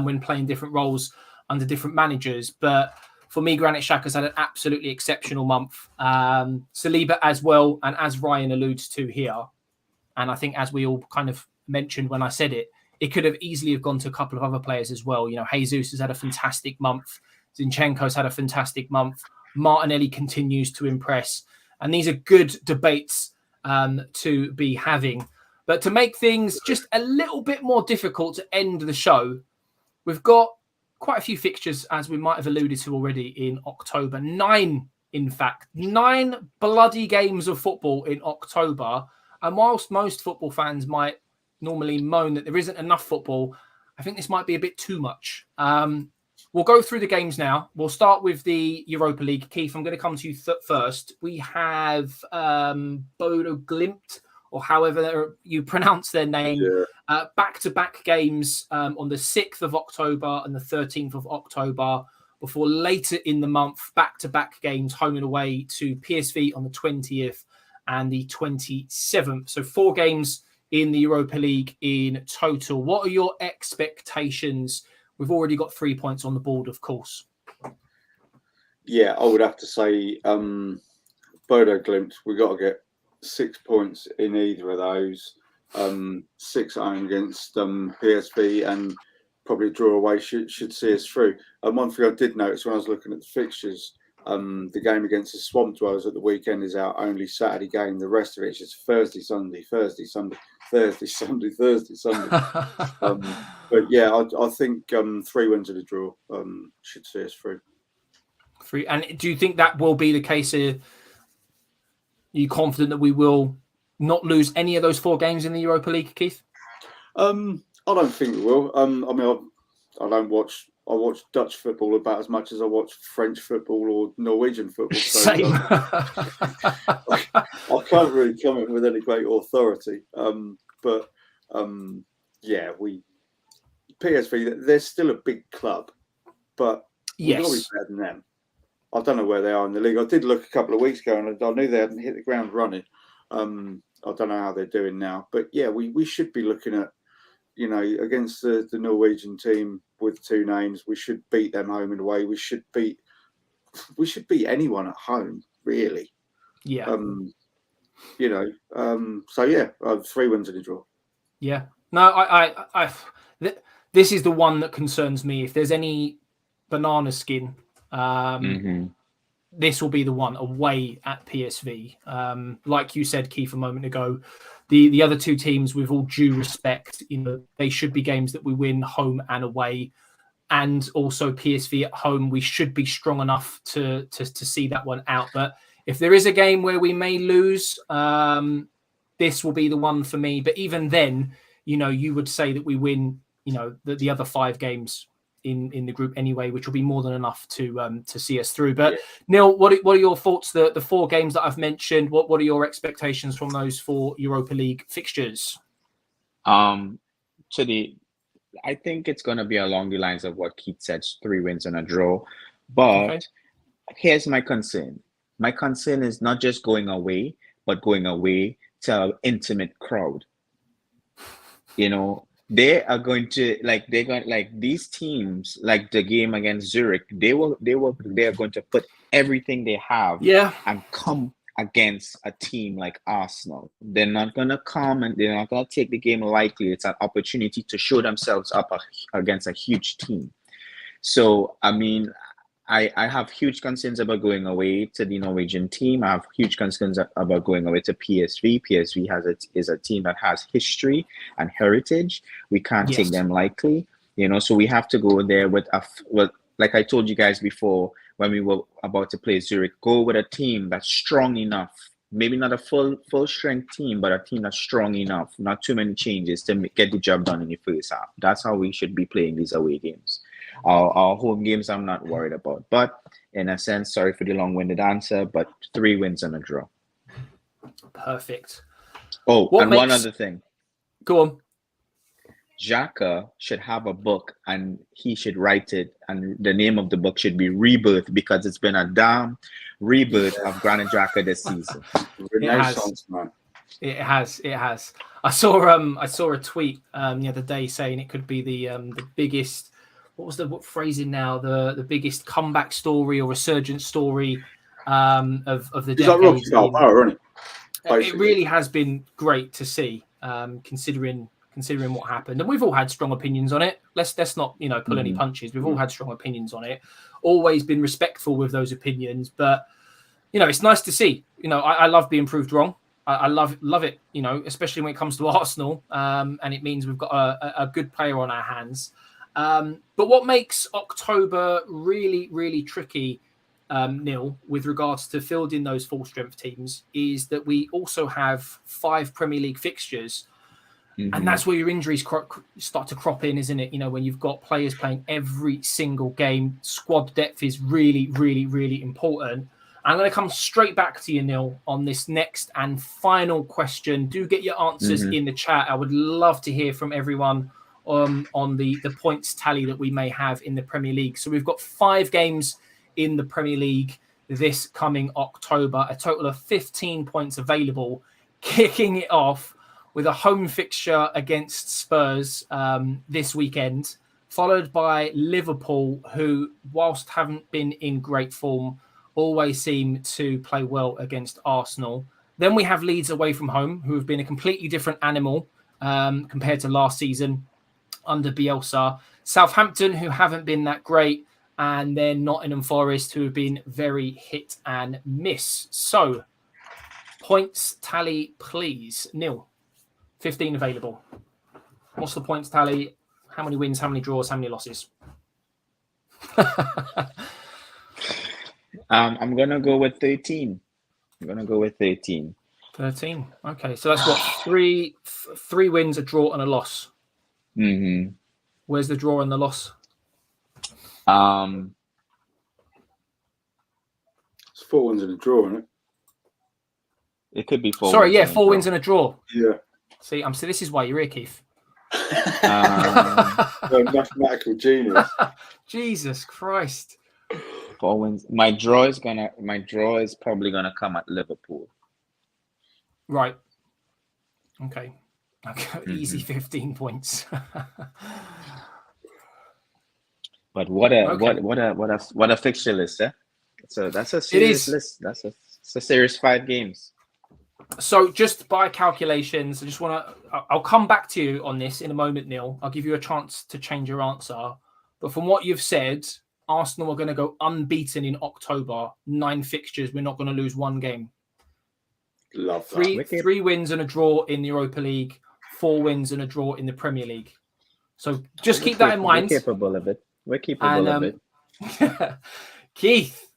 A: when playing different roles under different managers. But for me, Granit Xhaka's had an absolutely exceptional month. Saliba as well, and as Ryan alludes to here, and I think as we all kind of mentioned when I said it, it could have easily have gone to a couple of other players as well. Jesus has had a fantastic month. Zinchenko's had a fantastic month. Martinelli continues to impress. And these are good debates to be having. But to make things just a little bit more difficult to end the show, we've got quite a few fixtures, as we might have alluded to already, in October. 9, in fact. 9 bloody games of football in October. And whilst most football fans might normally moan that there isn't enough football, I think this might be a bit too much. We'll go through the games now. We'll start with the Europa League. Keith, I'm going to come to you first. We have Bodo Glimt, or however you pronounce their name, back-to-back games on the 6th of October and the 13th of October, before later in the month, back-to-back games home and away to PSV on the 20th and the 27th. So 4 games in the Europa League in total. What are your expectations? We've already got 3 points on the board, of course.
C: Yeah, I would have to say Bodo Glimt, we've got to get 6 points in either of those. 6 at home against PSV, and probably draw away should see us through. And one thing I did notice when I was looking at the fixtures, the game against the Swamp Dwellers at the weekend is our only Saturday game. The rest of it is just Thursday, Sunday, Thursday, Sunday, Thursday, Sunday, Thursday, Sunday. But yeah, I think 3 wins and a draw should see us through.
A: 3. And do you think that will be the case you confident that we will not lose any of those 4 games in the Europa League, Keith?
C: I don't think we will. I mean, I watch Dutch football about as much as I watch French football or Norwegian football. So,
A: Same.
C: I can't really comment with any great authority. But yeah, PSV, they're still a big club, but we've got to be better than them. I don't know where they are in the league. I did look a couple of weeks ago, and I knew they hadn't hit the ground running. I don't know how they're doing now, but yeah, we should be looking at, against the Norwegian team with 2 names. We should beat them home and away. We should beat anyone at home, really.
A: Yeah.
C: So yeah, 3 wins and a draw.
A: Yeah. No, this is the one that concerns me. If there's any banana skin, this will be the one away at PSV. Like you said, Keith, a moment ago, the other 2 teams, with all due respect, they should be games that we win home and away. And also PSV at home, we should be strong enough to see that one out. But if there is a game where we may lose, this will be the one for me. But even then, you would say that we win, the other 5 games in the group anyway, which will be more than enough to see us through. But Neil, what are your thoughts? The 4 games that I've mentioned, what are your expectations from those 4 Europa League fixtures?
D: I think it's going to be along the lines of what Keith said, 3 wins and a draw. But here's my concern. My concern is not just going away, but going away to an intimate crowd. They are going to these teams, like the game against Zurich. They are going to put everything they have, and come against a team like Arsenal. They're not going to come and they're not going to take the game lightly. It's an opportunity to show themselves up against a huge team. So, I mean, I have huge concerns about going away to the Norwegian team. I have huge concerns about going away to PSV. PSV is a team that has history and heritage. We can't take them lightly, so we have to go there with like I told you guys before, when we were about to play Zurich, go with a team that's strong enough, maybe not a full strength team, but a team that's strong enough, not too many changes to get the job done in the first half. That's how we should be playing these away games. Our home games, I'm not worried about. But in a sense, sorry for the long-winded answer, but 3 wins and a draw.
A: Perfect.
D: One other thing.
A: Go on.
D: Xhaka should have a book and he should write it, and the name of the book should be Rebirth, because it's been a damn rebirth of Granit Xhaka this season.
A: It has. I saw a tweet the other day saying it could be the biggest. What was the phrasing now? The biggest comeback story or resurgence story of the decade.
C: He's like isn't it?
A: It really has been great to see, considering what happened. And we've all had strong opinions on it. Let's not pull any punches. We've all had strong opinions on it. Always been respectful with those opinions, but it's nice to see. I love being proved wrong. I love it. Especially when it comes to Arsenal, and it means we've got a good player on our hands. But what makes October really, really tricky, Neil, with regards to fielding those full strength teams, is that we also have 5 Premier League fixtures. And that's where your injuries start to crop in, isn't it? When you've got players playing every single game, squad depth is really, really, really important. I'm going to come straight back to you, Neil, on this next and final question. Do get your answers in the chat. I would love to hear from everyone on the points tally that we may have in the Premier League. So we've got 5 games in the Premier League this coming October, a total of 15 points available, kicking it off with a home fixture against Spurs this weekend, followed by Liverpool, who, whilst haven't been in great form, always seem to play well against Arsenal. Then we have Leeds away from home, who have been a completely different animal compared to last season under Bielsa. Southampton, who haven't been that great, and then Nottingham Forest, who have been very hit and miss. So, points tally, please. Neil, 15 available. What's the points tally? How many wins, how many draws, how many losses?
D: I'm going to go with 13. I'm gonna go with 13.
A: 13. Okay, so that's what three wins, a draw, and a loss.
D: Mm-hmm.
A: Where's the draw and the loss?
C: It's 4 wins and a draw, isn't it?
D: It could be 4.
A: Sorry, yeah, 4 wins and a draw.
C: Yeah.
A: See, this is why you're here, Keith.
C: Mathematical genius.
A: Jesus Christ.
D: 4 wins. My draw is probably gonna come at Liverpool.
A: Right. Okay. Easy 15 points.
D: But what a fixture list, eh? So that's a serious list. It's a serious 5 games.
A: So just by calculations, I just want to. I'll come back to you on this in a moment, Neil. I'll give you a chance to change your answer. But from what you've said, Arsenal are going to go unbeaten in October. 9 fixtures. We're not going to lose 1 game.
C: Love that.
A: 3 wins and a draw in the Europa League. 4 wins and a draw in the Premier League. So just keep that in mind.
D: We're capable of it.
A: Keith,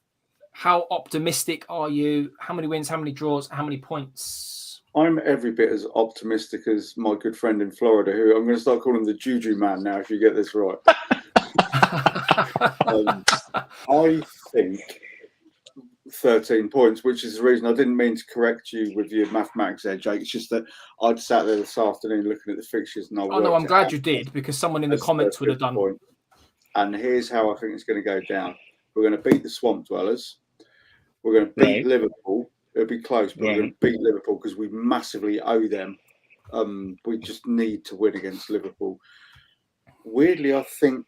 A: how optimistic are you? How many wins, how many draws, how many points?
C: I'm every bit as optimistic as my good friend in Florida, who I'm going to start calling the Juju man now, if you get this right. I think 13 points, which is the reason I didn't mean to correct you with your mathematics there, Jake. It's just that I'd sat there this afternoon looking at the fixtures and
A: I'm glad you did, because someone in the comments would have done.
C: Point. And here's how I think it's going to go down. We're going to beat the Swamp Dwellers. We're going to beat Liverpool. It'll be close, but we're going to beat Liverpool because we massively owe them. We just need to win against Liverpool. Weirdly, I think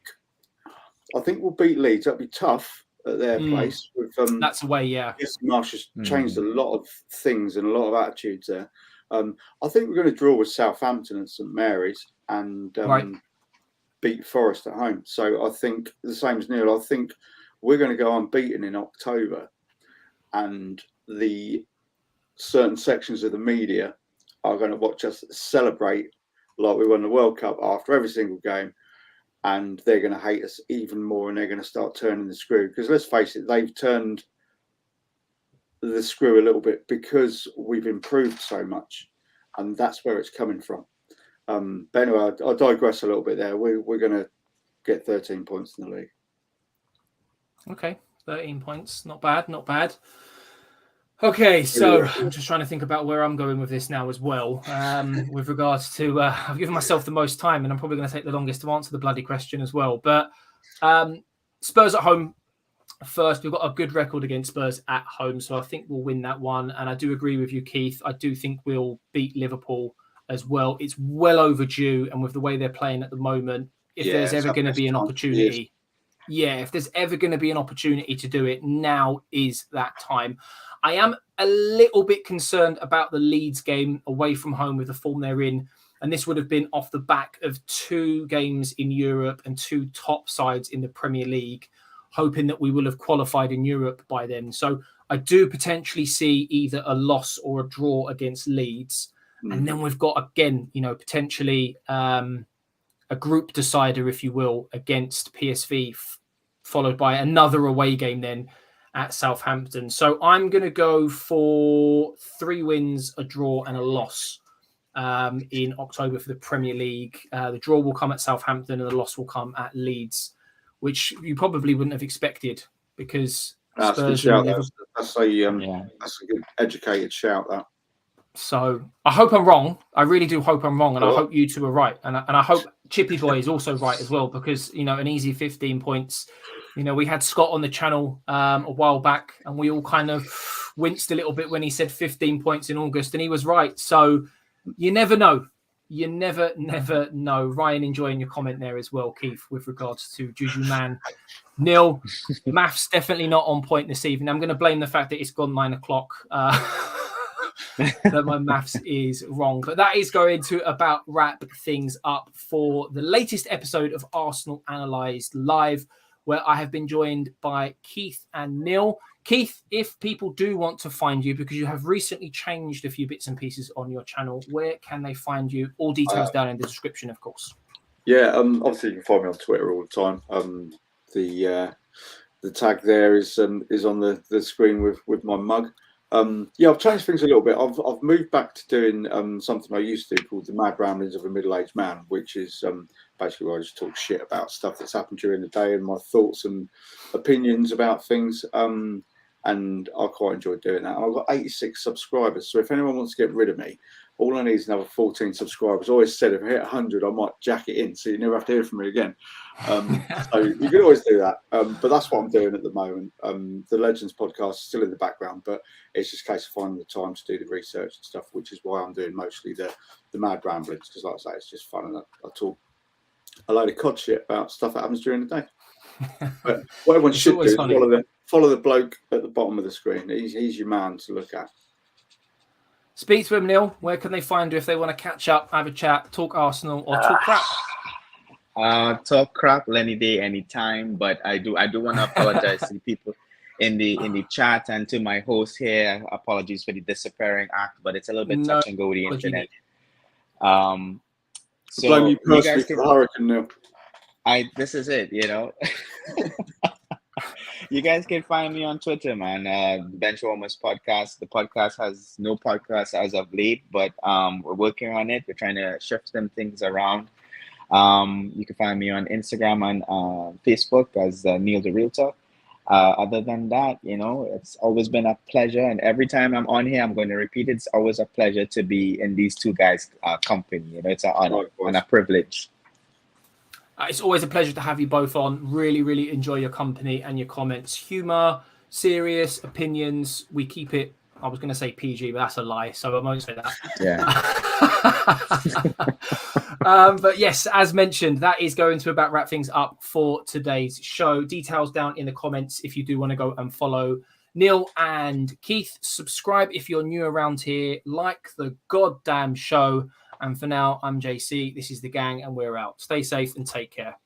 C: we'll beat Leeds. That'll be tough at their place. With,
A: that's a way, yeah.
C: Marsh has changed a lot of things and a lot of attitudes there. I think we're going to draw with Southampton and St Mary's and beat Forest at home. So I think the same as Neil. I think we're going to go unbeaten in October, and the certain sections of the media are going to watch us celebrate like we won the World Cup after every single game, and they're going to hate us even more, and they're going to start turning the screw. Because let's face it, they've turned the screw a little bit because we've improved so much, and that's where it's coming from. But anyway, I digress a little bit there. We're going to get 13 points in the league.
A: Okay, 13 points. Not bad, not bad. Okay, so I'm just trying to think about where I'm going with this now as well. With regards to, I've given myself the most time, and I'm probably going to take the longest to answer the bloody question as well. But Spurs at home first. We've got a good record against Spurs at home, so I think we'll win that one. And I do agree with you, Keith. I do think we'll beat Liverpool as well. It's well overdue, and with the way they're playing at the moment, if there's ever going to be an opportunity... Yeah, if there's ever going to be an opportunity to do it, now is that time. I am a little bit concerned about the Leeds game away from home with the form they're in. And this would have been off the back of 2 games in Europe and 2 top sides in the Premier League, hoping that we will have qualified in Europe by then. So I do potentially see either a loss or a draw against Leeds. And then we've got, again, potentially... a group decider, if you will, against PSV, followed by another away game then at Southampton. So I'm going to go for 3 wins, a draw and a loss in October for the Premier League. The draw will come at Southampton and the loss will come at Leeds, which you probably wouldn't have expected because Spurs and Liverpool...
C: That's a good educated shout, that.
A: So I hope I'm wrong. I really do hope I'm wrong. And I hope you two are right. And I hope Chippy Boy is also right as well, because, an easy 15 points. We had Scott on the channel a while back and we all kind of winced a little bit when he said 15 points in August, and he was right. So you never know. You never know. Ryan, enjoying your comment there as well, Keith, with regards to Juju Man. Neil, maths definitely not on point this evening. I'm going to blame the fact that it's gone 9 o'clock. That my maths is wrong. But that is going to about wrap things up for the latest episode of Arsenal Analysed Live, where I have been joined by Keith and Neil. Keith, if people do want to find you, because you have recently changed a few bits and pieces on your channel, where can they find you? All details down in the description, of course.
C: Yeah, obviously you can find me on Twitter all the time. The tag there is on the screen with my mug. I've changed things a little bit. I've moved back to doing something I used to do called the Mad Ramblings of a Middle-Aged Man, which is basically where I just talk shit about stuff that's happened during the day and my thoughts and opinions about things. And I quite enjoy doing that. And I've got 86 subscribers. So if anyone wants to get rid of me, all I need is another 14 subscribers. I always said if I hit 100, I might jack it in, so you never have to hear from me again. So you can always do that. But that's what I'm doing at the moment. The Legends podcast is still in the background, but it's just a case of finding the time to do the research and stuff, which is why I'm doing mostly the Mad Ramblings, because like I say, it's just fun and I talk a load of cod shit about stuff that happens during the day. But what everyone should do is follow the bloke at the bottom of the screen. He's your man to look at.
A: Speak to him, Neil. Where can they find you if they want to catch up, have a chat, talk Arsenal, or talk crap?
D: Talk crap any day, anytime. But I do want to apologize to the people in the chat and to my host here. Apologies for the disappearing act, but it's a little bit touch and go with the internet.
C: So blame you personally for the hurricane, Neil.
D: This is it, you know. You guys can find me on Twitter, man. BenchWarmerz podcast. The podcast has no podcast as of late, but we're working on it. We're trying to shift some things around. You can find me on Instagram and Facebook as Neil the Realtor. Other than that, you know, it's always been a pleasure. And every time I'm on here, I'm going to repeat it. It's always a pleasure to be in these two guys' company. You know, it's an honor and a privilege.
A: It's always a pleasure to have you both on. Really, really enjoy your company and your comments. Humor, serious opinions. We keep it, I was going to say PG, but that's a lie, so I won't say that.
D: Yeah.
A: But yes, as mentioned, that is going to about wrap things up for today's show. Details down in the comments if you do want to go and follow Neil and Keith. Subscribe if you're new around here. Like the goddamn show. And for now, I'm JC. This is the gang, and we're out. Stay safe and take care.